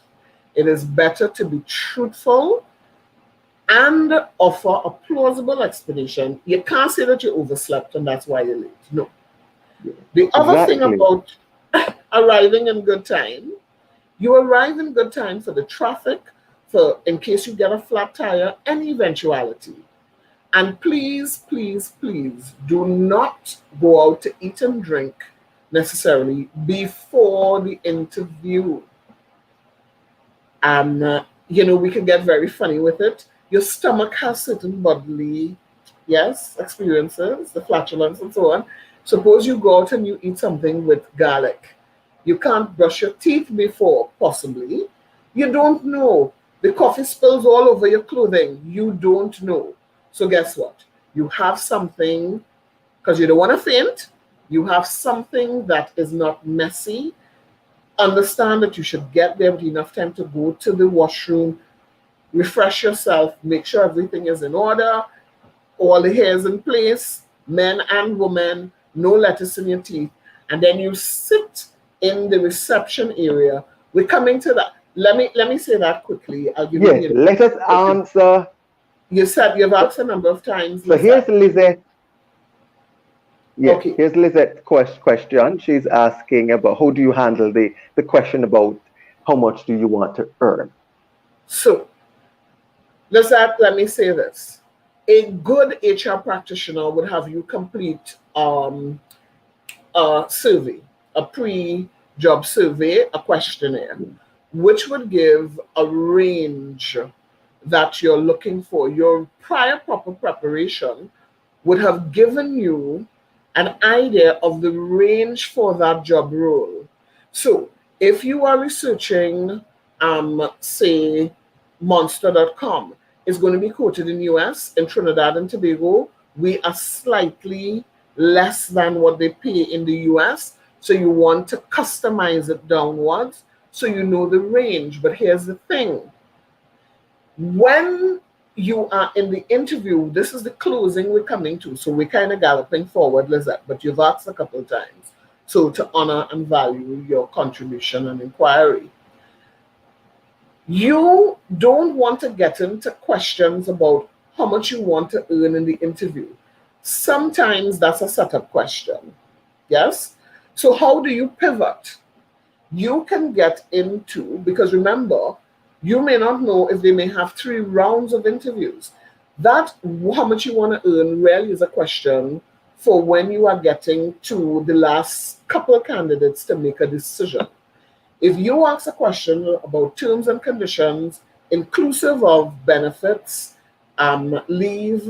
It is better to be truthful and offer a plausible explanation. You can't say that you overslept and that's why you're late. No. Yes. The other thing Exactly. about arriving in good time, you arrive in good time for the traffic, for in case you get a flat tire, any eventuality. And please, please, please do not go out to eat and drink necessarily before the interview. We can get very funny with it. Your stomach has certain bodily, yes, experiences, the flatulence and so on. Suppose you go out and you eat something with garlic. You can't brush your teeth before, possibly. You don't know. The coffee spills all over your clothing. You don't know. So guess what? You have something, because you don't want to faint, you have something that is not messy. Understand that you should get there with enough time to go to the washroom, refresh yourself, make sure everything is in order, all the hair is in place, men and women, no lettuce in your teeth, and then you sit in the reception area. We're coming to that. Let me say that quickly. I'll give you Yes. the Let us information. answer. You said you've So, asked a number of times, so here's Lizette. Lizette. Yes, Okay, here's Lizette's question. She's asking about how do you handle the question about how much do you want to earn? so Lizette, let me say this. A good HR practitioner would have you complete a survey, a pre-job survey, a questionnaire, which would give a range that you're looking for. Your prior proper preparation would have given you an idea of the range for that job role. So if you are researching, say, monster.com, it's going to be quoted in US, in Trinidad and Tobago. We are slightly less than what they pay in the US. So you want to customize it downwards so you know the range. But here's the thing, when you are in the interview, this is the closing we're coming to. So we're kind of galloping forward, Lizette, but you've asked a couple of times. So to honor and value your contribution and inquiry. You don't want to get into questions about how much you want to earn in the interview. Sometimes that's a setup question. Yes? So how do you pivot? You can get into, because remember, you may not know if they may have 3 rounds of interviews. That how much you want to earn really is a question for when you are getting to the last couple of candidates to make a decision. If you ask a question about terms and conditions, inclusive of benefits, leave,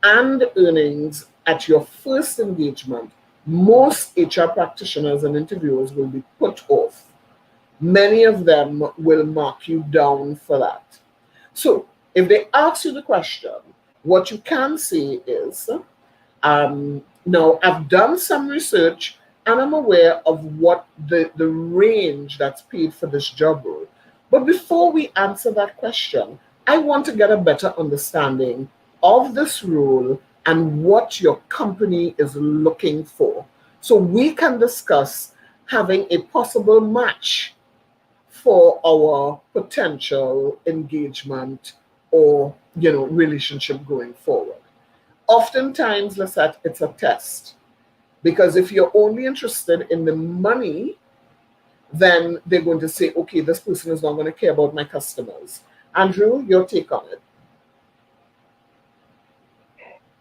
and earnings at your first engagement, most HR practitioners and interviewers will be put off. Many of them will mark you down for that. So, if they ask you the question, what you can say is, now I've done some research and I'm aware of what the range that's paid for this job role. But before we answer that question, I want to get a better understanding of this role and what your company is looking for. So we can discuss having a possible match for our potential engagement or relationship going forward. Oftentimes, Lisette, it's a test because if you're only interested in the money, then they're going to say, okay, this person is not going to care about my customers. Andrew, your take on it?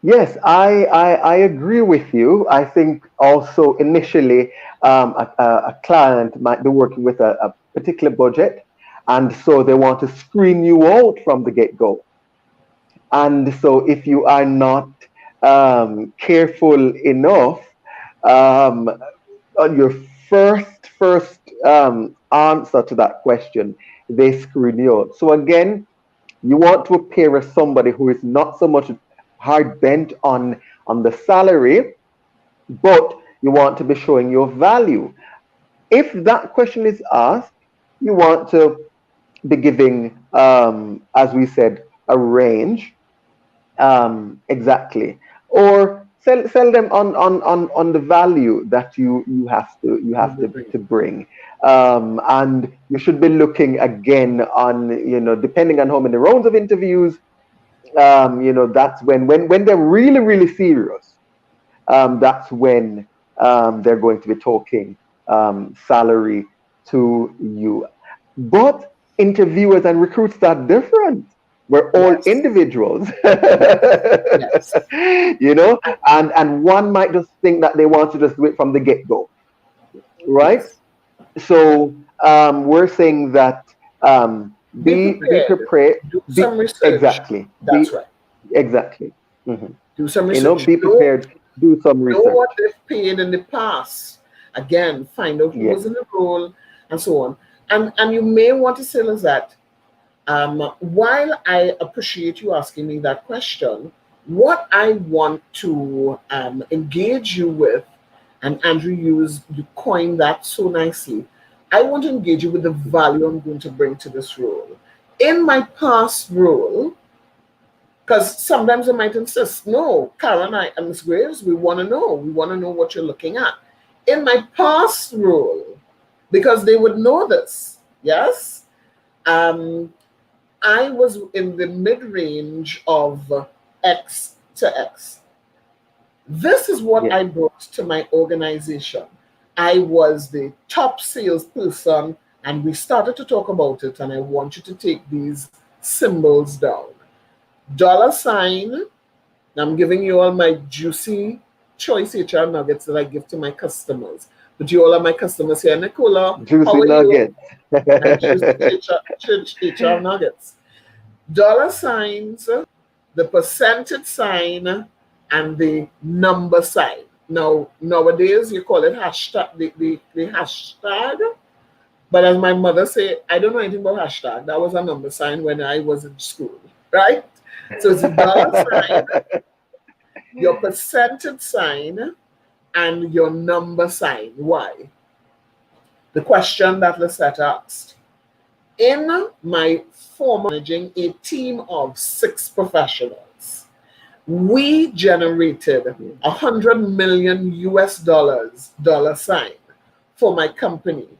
Yes, I agree with you. I think also initially a client might be working with a particular budget, and so they want to screen you out from the get-go. And so if you are not careful enough um, on your first answer to that question, they screen you out. So again, you want to appear as somebody who is not so much hard bent on the salary, but you want to be showing your value. If that question is asked, you want to be giving, as we said, a range, exactly, or sell them on the value that you have to to bring. And you should be looking again on, depending on how many rounds of interviews, that's when they're really serious, that's when they're going to be talking salary to you. But interviewers and recruits are different. We're all Yes. individuals, Yes. and one might just think that they want to just do it from the get go, right? Yes. So we're saying that Be be prepared. prepared, Do be some research. exactly, That's right. exactly. hmm Do some research. Be prepared, do some Know what research. they've paid in the past. Again, find out who Yes, was in the role and so on. And you may want to say that while I appreciate you asking me that question, what I want to engage you with, and Andrew you coined that so nicely. I want to engage you with the value I'm going to bring to this role. In my past role, because sometimes I might insist, no, Caron and Miss Graves, we want to know. We want to know what you're looking at. In my past role, because they would know this, yes, um, I was in the mid range of X to X. This is what yes. I brought to my organization. I was the top salesperson, and we started to talk about it. And I want you to take these symbols down. Dollar sign. I'm giving you all my juicy choice HR nuggets that I give to my customers. But you all are my customers here. Nicola, Juicy how are you? nuggets. My juicy HR nuggets. Dollar signs, the percentage sign, and the number sign. Now, nowadays, you call it hashtag, the hashtag. But as my mother said, I don't know anything about hashtag. That was a number sign when I was in school, right? So it's a dollar sign, your percentage sign, and your number sign. Why? The question that Lisette asked. In my former managing a team of 6 professionals, we generated 100 million US dollar sign for my company. We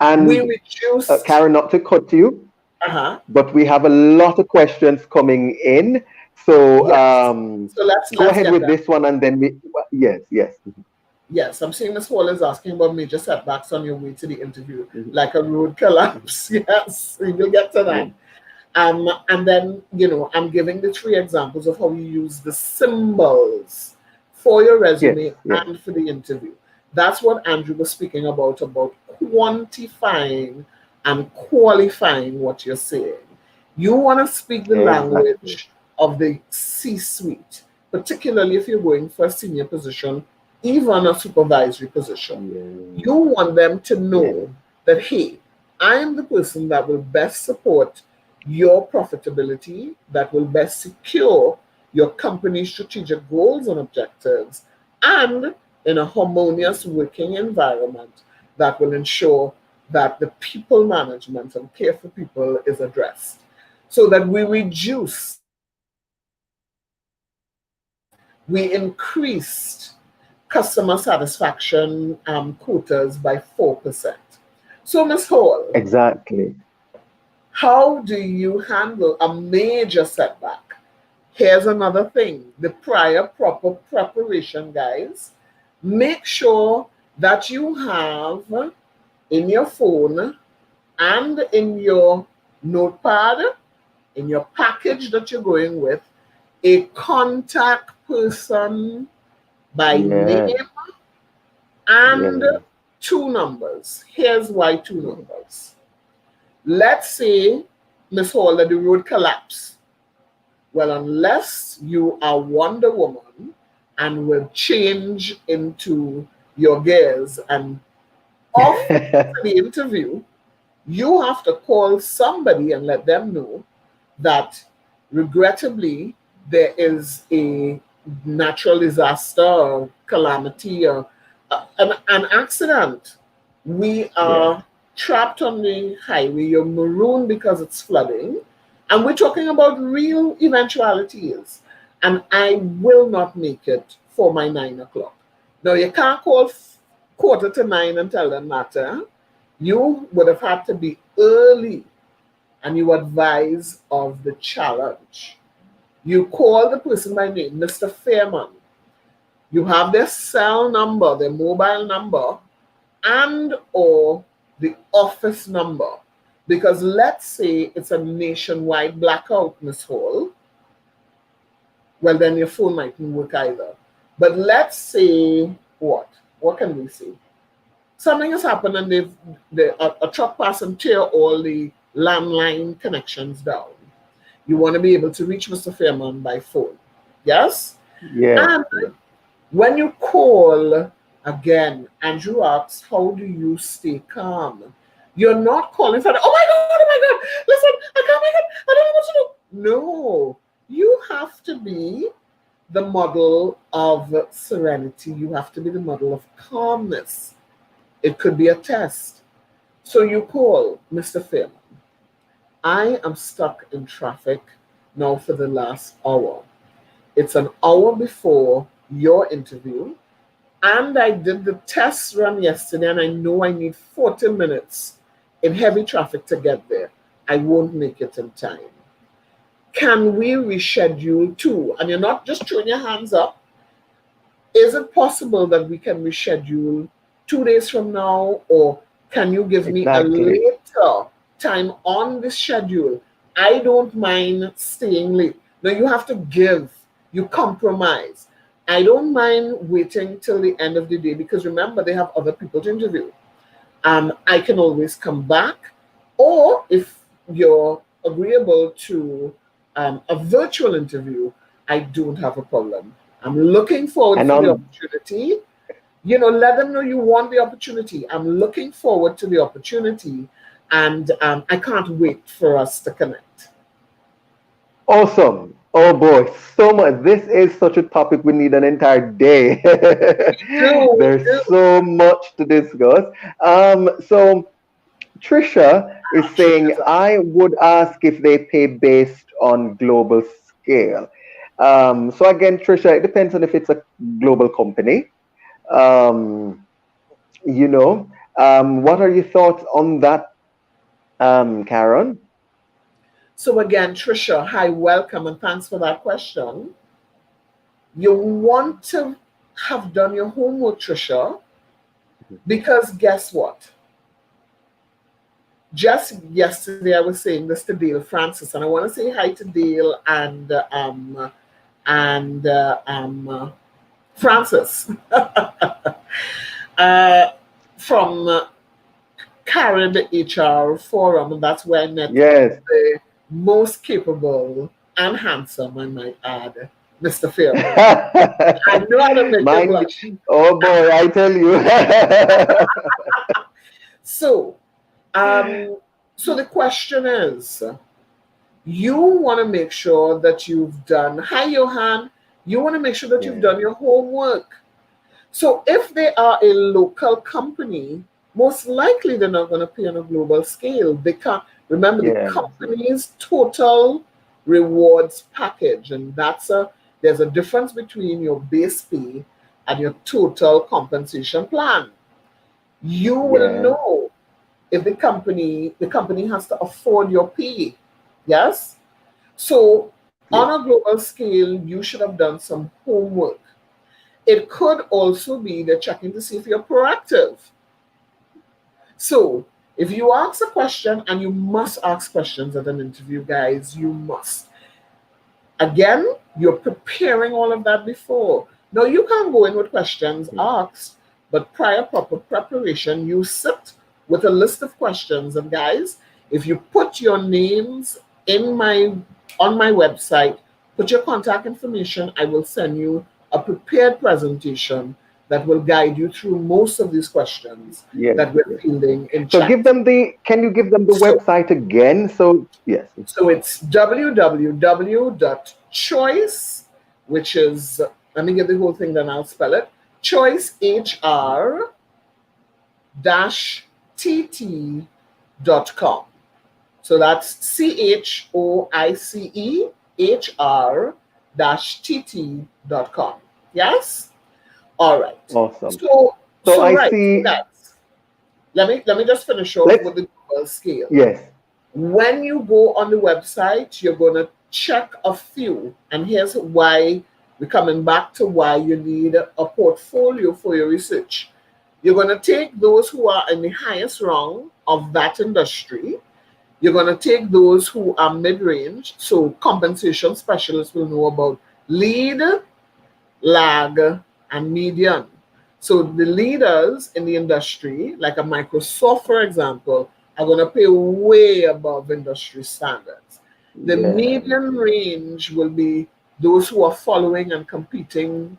And reduced, Karen, not to cut you, uh-huh, but we have a lot of questions coming in. So yes. So go let's ahead get with that. this one, and then yes. Yes, I'm seeing Miss Hall is asking about major setbacks on your way to the interview, Mhm. like a road collapse. Yes, we will get to Yeah. that. And then, I'm giving the 3 examples of how you use the symbols for your Yes, resume yes. and for the interview. That's what Andrew was speaking about quantifying and qualifying what you're saying. You want to speak the Exactly. language of the C suite, particularly if you're going for a senior position, even a supervisory position. Yeah. You want them to Yeah. know that, hey, I am the person that will best support your profitability, that will best secure your company's strategic goals and objectives, and in a harmonious working environment that will ensure that the people management and care for people is addressed so that we reduce, we increased customer satisfaction quotas by 4%. So, Ms. Hall, Exactly. how do you handle a major setback? Here's another thing, the prior proper preparation, guys. Make sure that you have in your phone and in your notepad, in your package that you're going with, a contact person by Yeah. name and Yeah. two numbers. Here's why two Yeah. numbers. Let's say, Miss Hall, that the road collapsed. Well, unless you are Wonder Woman and will change into your gears and off to the interview, you have to call somebody and let them know that regrettably there is a natural disaster or calamity or an accident. We Yeah. are trapped on the highway, you're marooned because it's flooding, and we're talking about real eventualities. And I will not make it for my 9 o'clock. Now, you can't call quarter to nine and tell them that. You would have had to be early and you advise of the challenge. You call the person by name, Mr. Fairman. You have their cell number, their mobile number, and or the office number. Because let's say it's a nationwide blackout, Miss Hall, well then your phone mightn't work either. But let's say what? What can we say? Something has happened and a truck passed and tear all the landline connections down. You want to be able to reach Mr. Fairman by phone. Yes? Yeah. And Yeah. when you call again, Andrew asks, how do you stay calm? You're not calling for, oh my God, listen, I can't make it, I don't know what to do. No, you have to be the model of serenity. You have to be the model of calmness. It could be a test. So you call Mr. Fairman. I am stuck in traffic now for the last hour. It's an hour before your interview, and I did the test run yesterday, and I know I need 40 minutes in heavy traffic to get there. I won't make it in time. Can we reschedule too? And you're not just throwing your hands up. Is it possible that we can reschedule 2 days from now, or can you give me a Exactly. later time on the schedule? I don't mind staying late. Now you have to give, you compromise. I don't mind waiting till the end of the day because remember, they have other people to interview. I can always come back, or if you're agreeable to a virtual interview, I don't have a problem. I'm looking forward And for the on opportunity. You know, let them know you want the opportunity. I'm looking forward to the opportunity, and I can't wait for us to connect. awesome. Oh boy, so much. This is such a topic we need an entire day. We There's do, so much to discuss. So Trisha is saying, Trisha's up. I would ask if they pay based on global scale. So again, Trisha, it depends on if it's a global company. Um, you know, what are your thoughts on that, Caron? So again, Trisha, hi, welcome, and thanks for that question. You want to have done your homework, Trisha, because guess what? Just yesterday, I was saying this to Dale Francis, and I want to say hi to Dale and Francis uh, from Caron HR Forum, and that's where I met Yes. most capable and handsome, I might add, Mr. Fairman. I know how to make you Mind, blush. oh boy, I tell you. So, um, so the question is, you want to make sure that you've done, hi Johan, you want to make sure that you've Yeah, done your homework. So if they are a local company, most likely they're not going to pay on a global scale. They can't remember the yeah, company's total rewards package, and there's a difference between your base pay and your total compensation plan. You will yeah, know if the company has to afford your pay. Yes? So yeah, on a global scale, you should have done some homework. It could also be they're checking to see if you're proactive. So if you ask a question, and you must ask questions at an interview, guys, you must. Again, you're preparing all of that before. Now, you can go in with questions yeah, asked, but prior proper preparation, you sit with a list of questions. And guys, if you put your names in my on my website, put your contact information, I will send you a prepared presentation that will guide you through most of these questions yes, that we're yes. fielding in So give chat. them can you give them the So website again? So, yes. So it's www.choice, which is, let me get the whole thing, then I'll spell it. choicehr-tt.com. So that's choicehr-tt.com. Yes? All right. Awesome. So So I right, so see, guys, let me just finish off let's, with the global scale. yes, When you go on the website, you're going to check a few. And here's why we're coming back to why you need a portfolio for your research. You're going to take those who are in the highest rung of that industry. You're going to take those who are mid range. So, compensation specialists will know about lead, lag, and median. So the leaders in the industry, like a Microsoft, for example, are going to pay way above industry standards. The yeah, median range will be those who are following and competing,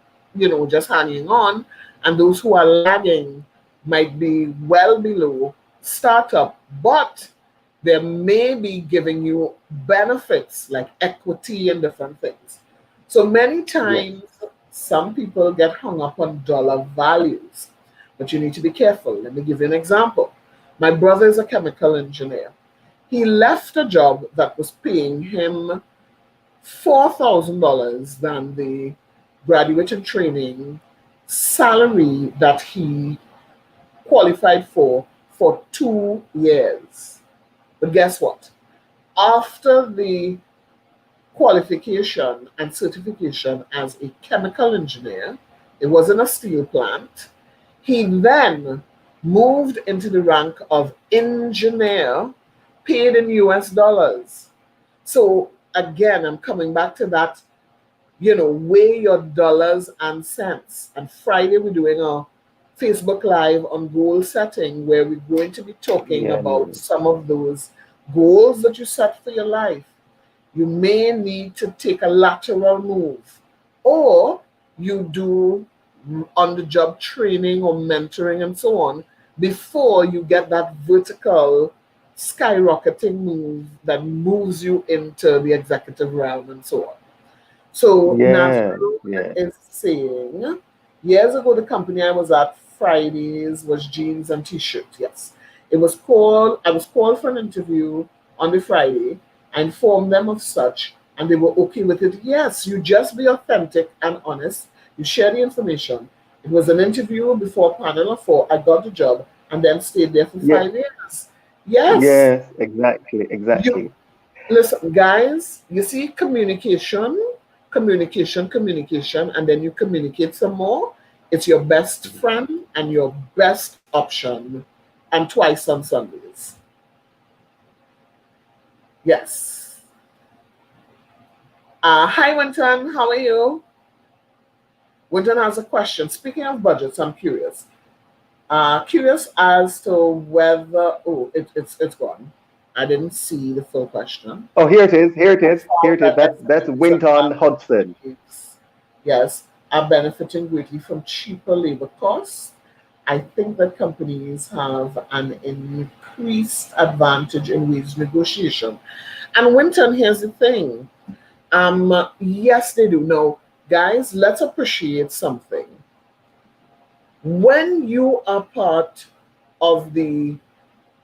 just hanging on, and those who are lagging might be well below startup, but they may be giving you benefits like equity and different things. So many yes, times, some people get hung up on dollar values, but you need to be careful. Let me give you an example. My brother is a chemical engineer. He left a job that was paying him $4,000 than the graduate and training salary that he qualified for 2 years. But guess what? After the qualification and certification as a chemical engineer. It was in a steel plant. He then moved into the rank of engineer, paid in US dollars. So again, I'm coming back to that, weigh your dollars and cents. And Friday, we're doing a Facebook Live on goal setting where we're going to be talking yeah, about some of those goals that you set for your life. You may need to take a lateral move, or you do on the job training or mentoring and so on before you get that vertical skyrocketing move that moves you into the executive realm and so on. So yeah, Nazrul yeah, is saying, years ago, the company I was at Fridays was jeans and t-shirt. Yes, I was called for an interview on the Friday. I informed them of such, and they were okay with it. Yes, you just be authentic and honest. You share the information. It was an interview before a panel of four. I got the job and then stayed there for yeah, 5 years. Yes, yes, exactly, you exactly. listen, guys, you see communication, and then you communicate some more. It's your best friend and your best option, and twice on Sundays. Yes. Hi, Winton. How are you? Winton has a question. Speaking of budgets, I'm curious. Curious as to whether, oh, it's gone. I didn't see the full question. Oh, here it is. Here it I is. Here thought it is. that That's SMEs and Winton farm Hudson. companies, yes, are benefiting greatly from cheaper labor costs. I think that companies have an increased advantage in wage negotiation. And Winton, here's the thing. Yes, they do. Now, guys, let's appreciate something. When you are part of the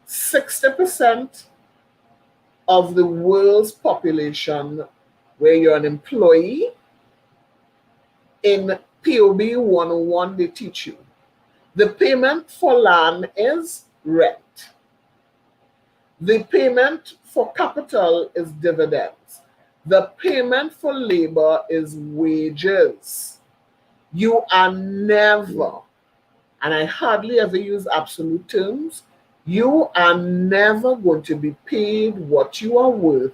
60% of the world's population where you're an employee, in POB 101, they teach you the payment for land is rent, the payment for capital is dividends, the payment for labor is wages. You are never, and I hardly ever use absolute terms, you are never going to be paid what you are worth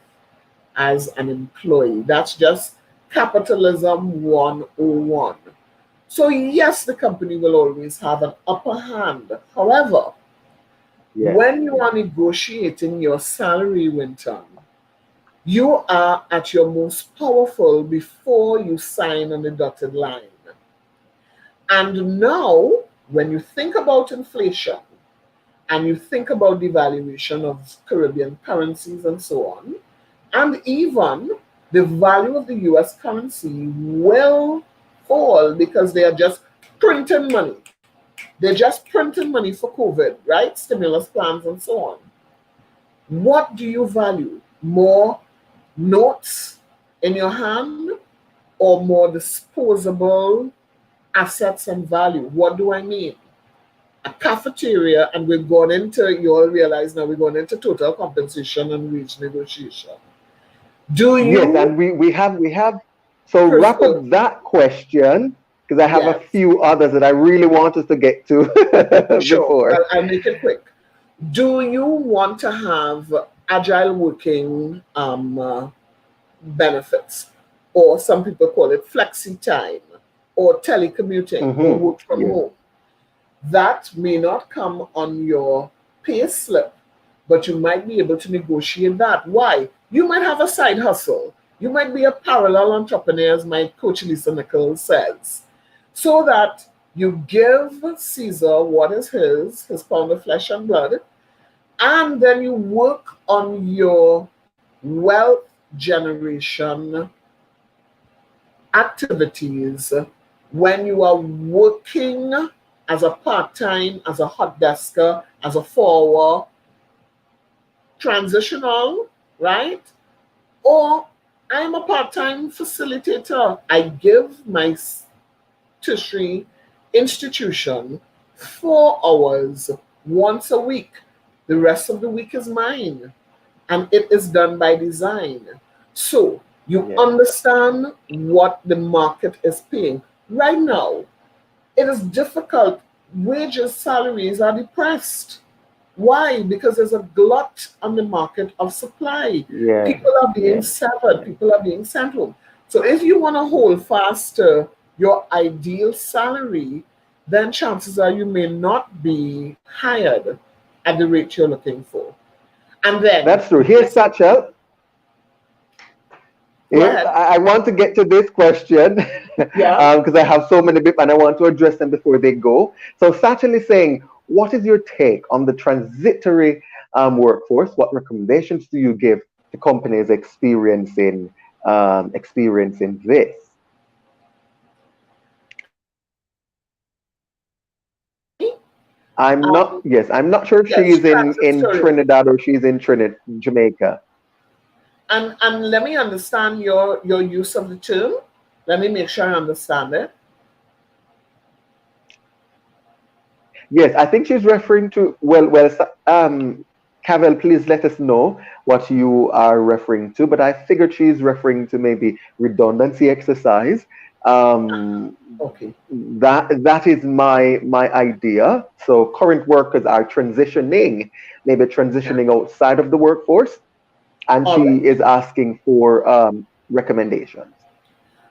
as an employee. That's just capitalism 101. So, yes, the company will always have an upper hand. However, Yes. when you are negotiating your salary, Winton, you are at your most powerful before you sign on the dotted line. And now, when you think about inflation and you think about devaluation of Caribbean currencies and so on, and even the value of the US currency will fall because they are just printing money. They're just printing money for COVID, right? Stimulus plans and so on. What do you value? More notes in your hand or more disposable assets and value? What do I mean? A cafeteria, and we've gone into, you all realize now we're going into total compensation and wage negotiation. Do Yes, you and we have so wrap up prefer, that question because I have a yes, few others that I really want us to get to sure, before. I'll make it quick. Do you want to have agile working benefits, or some people call it flexi time, or telecommuting, or Hmm. work from Yes. home? That may not come on your pay slip, but you might be able to negotiate that. Why? You might have a side hustle. You might be a parallel entrepreneur, as my coach Lisa Nichols says, so that you give Caesar what is his pound of flesh and blood, and then you work on your wealth generation activities when you are working as a part-time, as a hot desker, as a forward, transitional, right? Or I'm a part-time facilitator. I give my tertiary institution 4 hours once a week. The rest of the week is mine, and it is done by design. So you Yes. understand what the market is paying. Right now, it is difficult. Wages, salaries are depressed. Why? Because there's a glut on the market of supply. Yes. People are being Yes. severed, people are being sent home. So if you want to hold fast to your ideal salary, then chances are you may not be hired at the rate you're looking for. And then, That's true. Here's this, Satchel. go ahead. I want to get to this question Yeah. because I have so many bits and I want to address them before they go. So Satchel is saying, what is your take on the transitory workforce? What recommendations do you give to companies experiencing this? I'm not. Um, Yes, I'm not sure if yes, she's in transitory. Trinidad or she's in Trinidad, Jamaica. And let me understand your use of the term. Let me make sure I understand it. Yes, I think she's referring to, Cavell, please let us know what you are referring to. But I figured she's referring to maybe redundancy exercise. Um, Okay. that is my idea. So current workers are transitioning, maybe Yeah. transitioning outside of the workforce, and All she right. is asking for recommendations.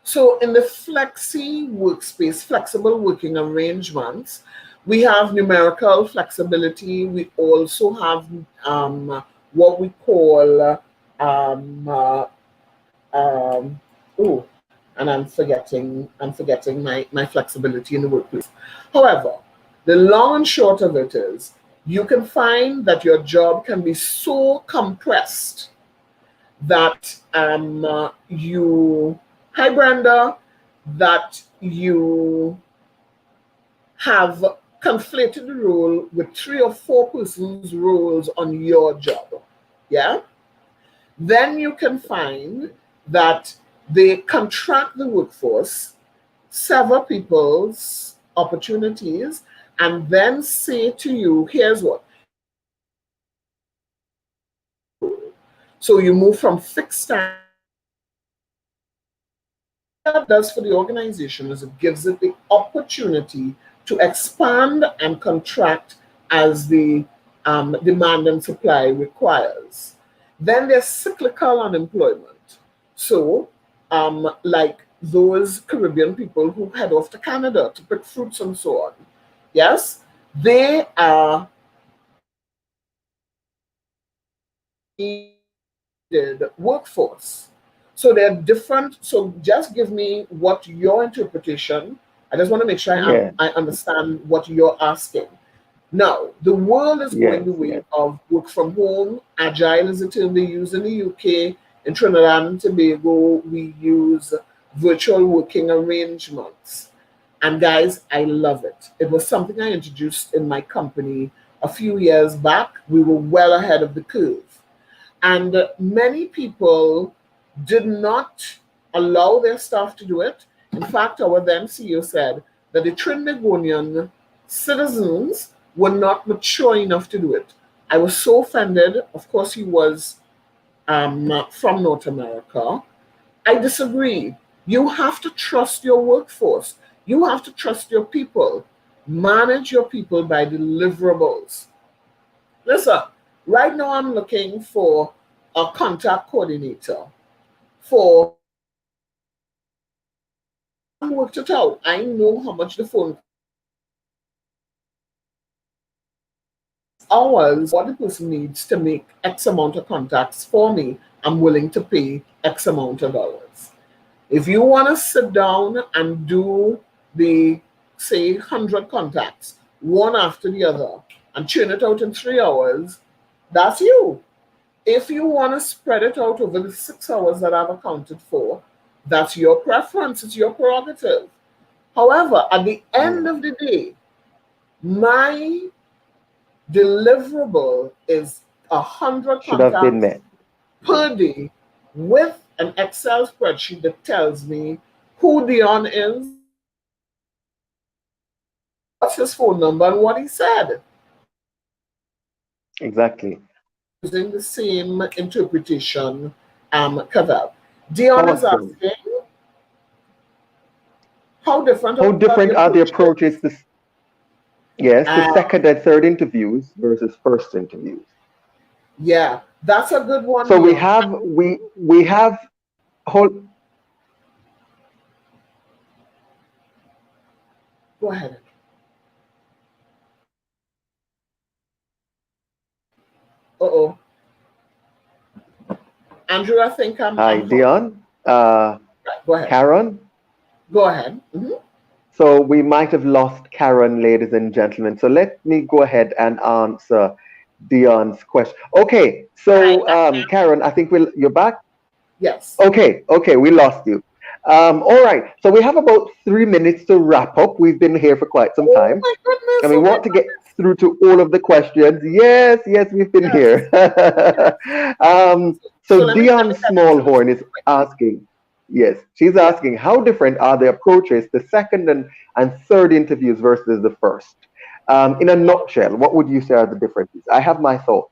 So in the flexi workspace, flexible working arrangements, we have numerical flexibility. We also have what we call um, uh, um, oh, and I'm forgetting my flexibility in the workplace. However, the long and short of it is you can find that your job can be so compressed that you, hi Brenda, that you have conflated the role with three or four persons' roles on your job. Yeah? Then you can find that they contract the workforce, sever people's opportunities, and then say to you, here's what you can do this role, you can do this role. So you move from fixed standards to flexibility. What that does for the organization is it gives it the opportunity to expand and contract as the demand and supply requires. Then there's cyclical unemployment. So, like those Caribbean people who head off to Canada to pick fruits and so on, yes, they are needed workforce. So they're different. So just give me what your interpretation. I just want to make sure Yeah. I understand what you're asking. Now, the world is going Yes. the way Yes. of work from home. Agile is a term they use in the UK. In Trinidad and Tobago, we use virtual working arrangements. And guys, I love it. It was something I introduced in my company a few years back. We were well ahead of the curve. And many people did not allow their staff to do it. In fact, our then CEO said that the Trinbagonian citizens were not mature enough to do it. I was so offended. Of course, he was from North America. I disagree. You have to trust your workforce. You have to trust your people. Manage your people by deliverables. Listen, right now I'm looking for a contact coordinator for I haven't worked it out. I know how much the phone X hours, what the person needs to make X amount of contacts for me. I'm willing to pay X amount of dollars. If you want to sit down and do the, say, 100 contacts, one after the other, and churn it out in 3 hours, that's you. If you want to spread it out over the 6 hours that I've accounted for, that's your preference, it's your prerogative. However, at the end Mm. of the day, my deliverable is 100 Should have been contacts met. per day with an Excel spreadsheet that tells me who Dion is, what's his phone number, and what he said. Exactly. Using the same interpretation, Cavell. Dion is Awesome. asking, how different How are the different are the approaches? approaches to, yes, to Uh, second and third interviews versus first interviews? yeah, that's a good one, So we Dion. have we have whole. Go ahead. Uh-oh. Andrew, I think Hi, I'm hot. Dion. Right, go ahead. Caron. Go ahead. So we might have lost Caron, ladies and gentlemen. So let me go ahead and answer Dion's question. Okay, I, so Caron, I think you're back. yes. Okay, okay, we lost you. All right, so we have about 3 minutes to wrap up. We've been here for quite some Oh time, my goodness. and we Oh my want to get goodness. through to all of the questions. Yes, yes, we've been Yes. here. Yes. So So let Dion me get into this Smallhorn is real quick. asking, yes, she's Yeah. asking, how different are the approaches to second and third interviews versus the first? In a nutshell, what would you say are the differences? I have my thoughts.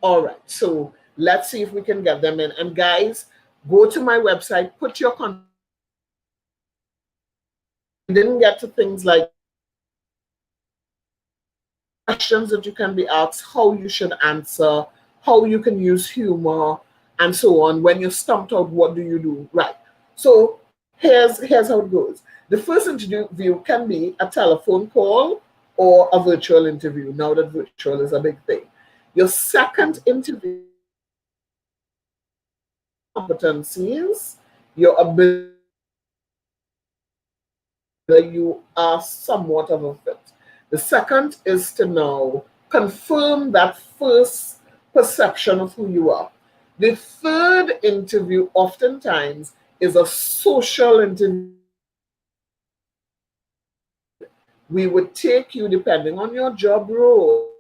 All right. So let's see if we can get them in. And guys, go to my website, put your contact information. If we didn't get to things like questions that you can be asked, how you should answer, how you can use humor, and so on. When you're stumped out, what do you do? Right. So here's how it goes. The first interview can be a telephone call or a virtual interview. Now that virtual is a big thing. Your second interview competencies, your ability whether you are somewhat of a fit. The second is to now confirm that first perception of who you are. The third interview, oftentimes, is a social interview. We would take you, depending on your job role,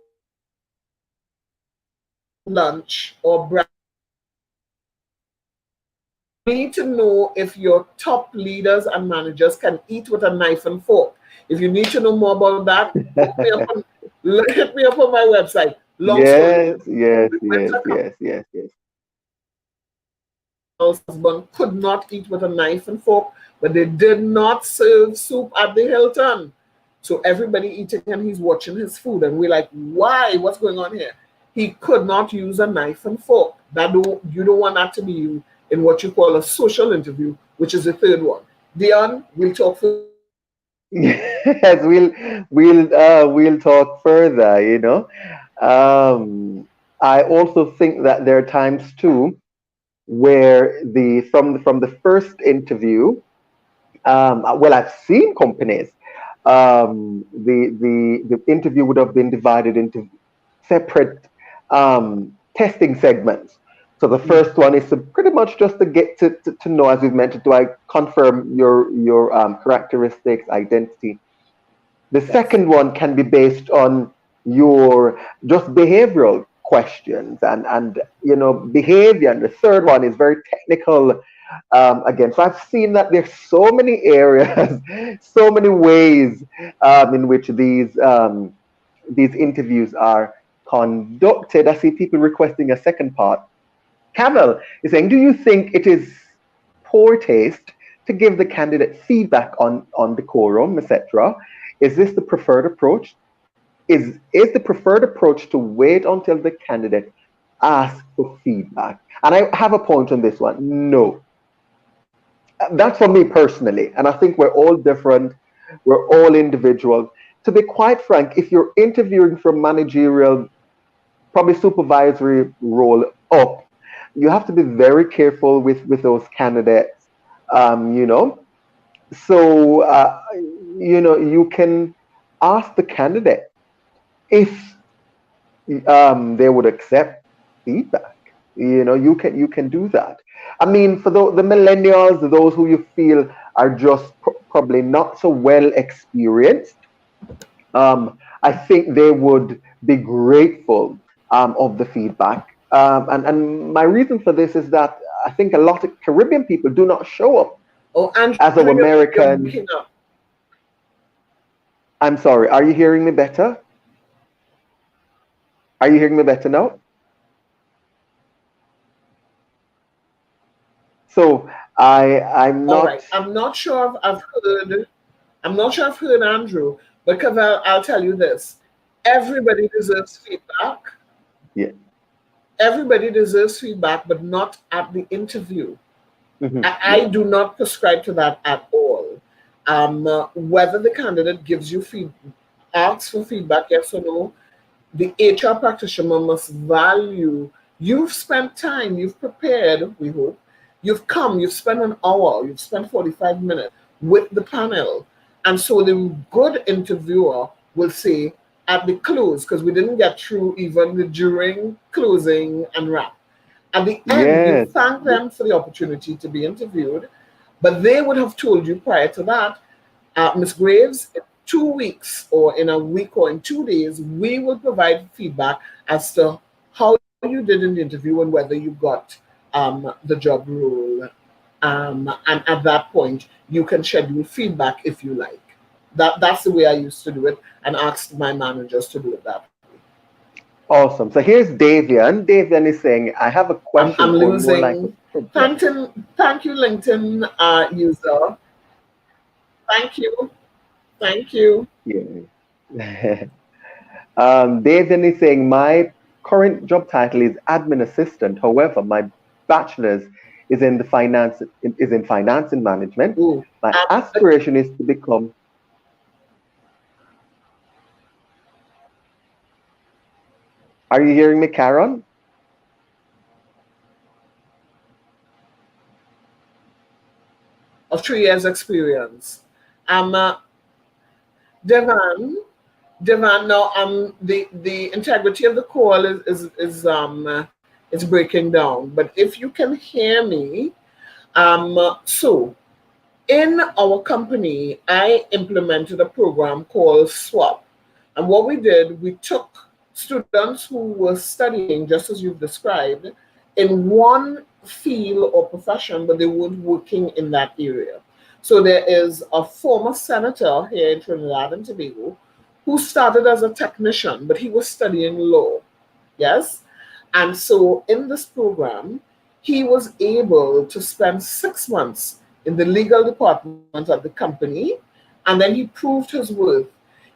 lunch or breakfast. You need to know if your top leaders and managers can eat with a knife and fork. If you need to know more about that, hit me up on my website. Long story Yes, short, yes, we went yes, to a company. yes, yes, yes. Husband could not eat with a knife and fork, but they did not serve soup at the Hilton. So everybody eating and he's watching his food, and we're like, why? What's going on here? He could not use a knife and fork. You don't want that to be you in what you call a social interview, which is the third one. Dion, we'll talk further. Yes, we'll talk further, you know. I also think that there are times too where from the first interview, well, I've seen companies, the interview would have been divided into separate testing segments. So the first one is to pretty much just to get to know, as we've mentioned, do I confirm your characteristics, identity. The Yes. second one can be based on your just behavioral questions and behavior. And the third one is very technical. Again, so I've seen that there's so many areas, so many ways in which these interviews are conducted. I see people requesting a second part. Camel is saying, do you think it is poor taste to give the candidate feedback on decorum, etc.? Is this the preferred approach? Is the preferred approach to wait until the candidate asks for feedback? And I have a point on this one. No, that's for me personally, and I think we're all different. We're all individuals. To be quite frank, if you're interviewing for managerial, probably supervisory role up, you have to be very careful with those candidates. You know, so you can ask the candidate if they would accept feedback. You can do that. I mean, for the millennials, those who you feel are just probably not so well experienced, I think they would be grateful of the feedback. And my reason for this is that I think a lot of Caribbean people do not show up Oh, Andrew, as our you're Americans. breaking up. I'm sorry. Are you hearing me better? Are you hearing me better now? So I'm All not. right. I'm not sure I've heard Andrew, because I'll tell you this. Everybody deserves feedback. Yeah. Everybody deserves feedback, but not at the interview. I Yeah. do not prescribe to that at all. Whether the candidate gives you asks for feedback, yes or no, the HR practitioner must value. You've spent time, you've prepared, we hope. You've come, you've spent an hour, you've spent 45 minutes with the panel. And so the good interviewer will say at the close, because we didn't get through even the during, closing, and wrap. At the end, you Yes. thank them for the opportunity to be interviewed, but they would have told you prior to that, Ms. Graves, in 2 weeks or in a week or in 2 days, we will provide feedback as to how you did in the interview and whether you got the job role. And at that point, you can schedule feedback if you like. That's the way I used to do it, and asked my managers to do it that way. Awesome. So here's Davian. Davian is saying, I have a I'm question, or more like a losing. suggestion. Thank you, LinkedIn user. Thank you. Thank you. Yeah. Davian is saying, my current job title is admin assistant. However, my bachelor's is in finance and management. Ooh. My But aspiration is to become. Are you hearing me, Caron? Of 3 years experience. Devan, Devan, now the integrity of the call is breaking down. But if you can hear me, so in our company, I implemented a program called SWAP. And what we did, we took students who were studying, just as you've described, in one field or profession, but they weren't working in that area. So there is a former senator here in Trinidad and Tobago who started as a technician, but he was studying law. Yes? And so in this program, he was able to spend 6 months in the legal department at the company, and then he proved his worth.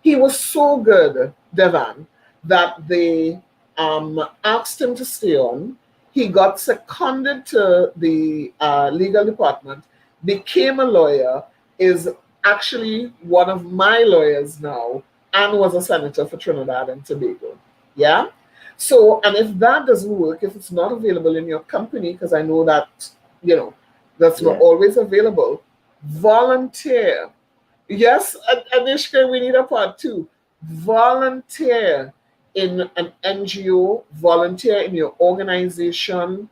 He was so good, Devan, that they asked him to stay on. He got seconded to the legal department, became a lawyer, is actually one of my lawyers now, and was a senator for Trinidad and Tobago. Yeah? So, and if that doesn't work, if it's not available in your company, because I know that, you know, that's not Yeah, always available, volunteer. Yes, Anishka, we need a part two. Volunteer in an NGO, volunteer in your organization,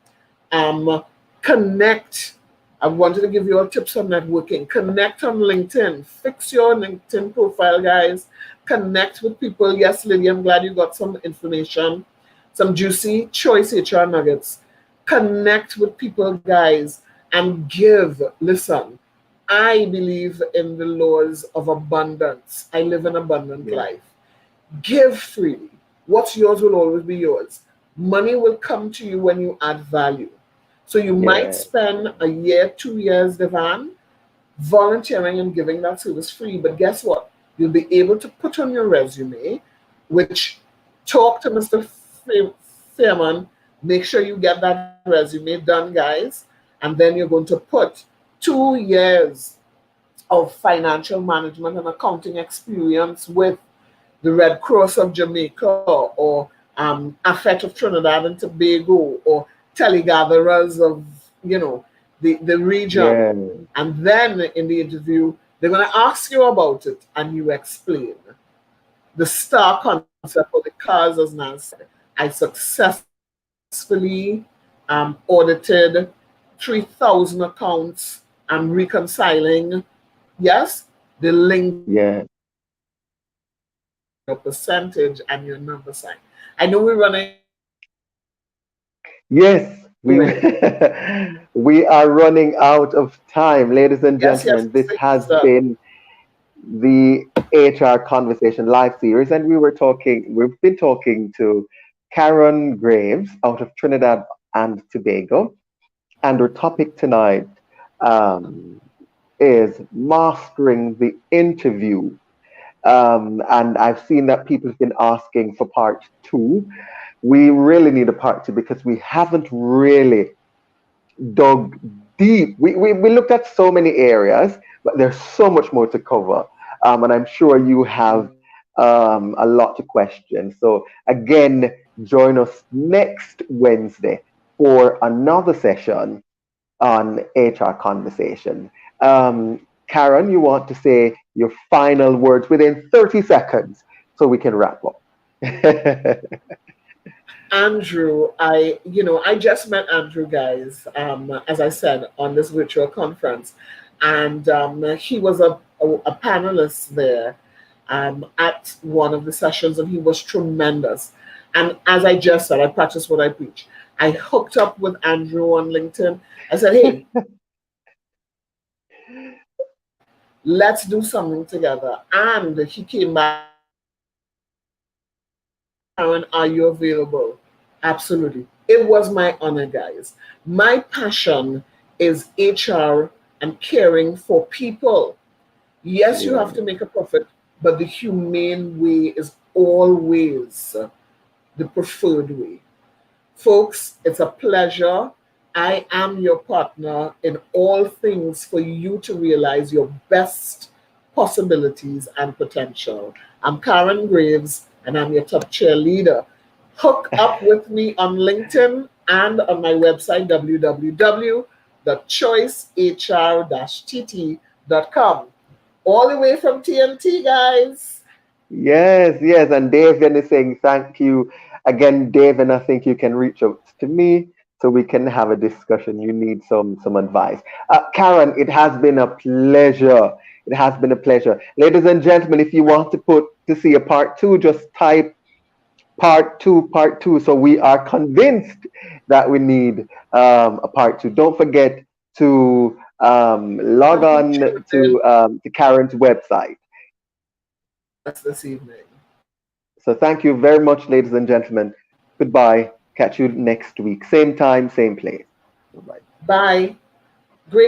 um, connect. I wanted to give you all tips on networking. Connect on LinkedIn. Fix your LinkedIn profile, guys. Connect with people. Yes, Lily, I'm glad you got some information, some juicy choice HR nuggets. Connect with people, guys, and give. Listen, I believe in the laws of abundance. I live an abundant yeah, life. Give freely. What's yours will always be yours. Money will come to you when you add value. So you might yeah, spend a year, 2 years, Devan, volunteering and giving that service free. But guess what? You'll be able to put on your resume, which talk to Mr. Fairman, make sure you get that resume done, guys. And then you're going to put 2 years of financial management and accounting experience with the Red Cross of Jamaica or AFET of Trinidad and Tobago or telegatherers of, the region. yeah, And then in the interview, they're going to ask you about it and you explain. The star concept for the cars, as Nan said, I successfully audited 3,000 accounts. I'm reconciling, yes, the lingo yeah. of your percentage and your number sign. I know we're running away. Yes, we we are running out of time, ladies and Yes, yes, gentlemen. This has sister. been the HR Conversation live series, and we've been talking to Caron Greaves out of Trinidad and Tobago, and our topic tonight um, is mastering the interview. And I've seen that people have been asking for part two. We really need a part two because we haven't really dug deep. We looked at so many areas, but there's so much more to cover. And I'm sure you have a lot to question. So, again, join us next Wednesday for another session on HR Conversation. Karen, you want to say your final words within 30 seconds so we can wrap up? Andrew, I just met Andrew, guys, as I said, on this virtual conference. And he was a panelist there at one of the sessions, and he was tremendous. And as I just said, I practice what I preach. I hooked up with Andrew on LinkedIn. I said, hey, let's do something together. And he came back and said, Karen, are you available? Absolutely. It was my honor, guys. My passion is HR and caring for people. Yes, you Yeah. have to make a profit, but the humane way is always the preferred way. Folks, it's a pleasure. I am your partner in all things for you to realize your best possibilities and potential. I'm Caron Greaves, and I'm your top cheerleader. Hook up with me on LinkedIn and on my website, www.choicehr-tt.com. All the way from TNT, guys. Yes, yes. And Dave is saying thank you again, Dave. And I think you can reach out to me so we can have a discussion. You need some advice. Caron, it has been a pleasure. It has been a pleasure. Ladies and gentlemen, if you want to see a part two, just type part two. So we are convinced that we need a part two. Don't forget to log Come to on tune in to Karen's website. with us this evening. So thank you very much, ladies and gentlemen. Goodbye. Catch you next week. Same time, same place. Bye. Bye. Great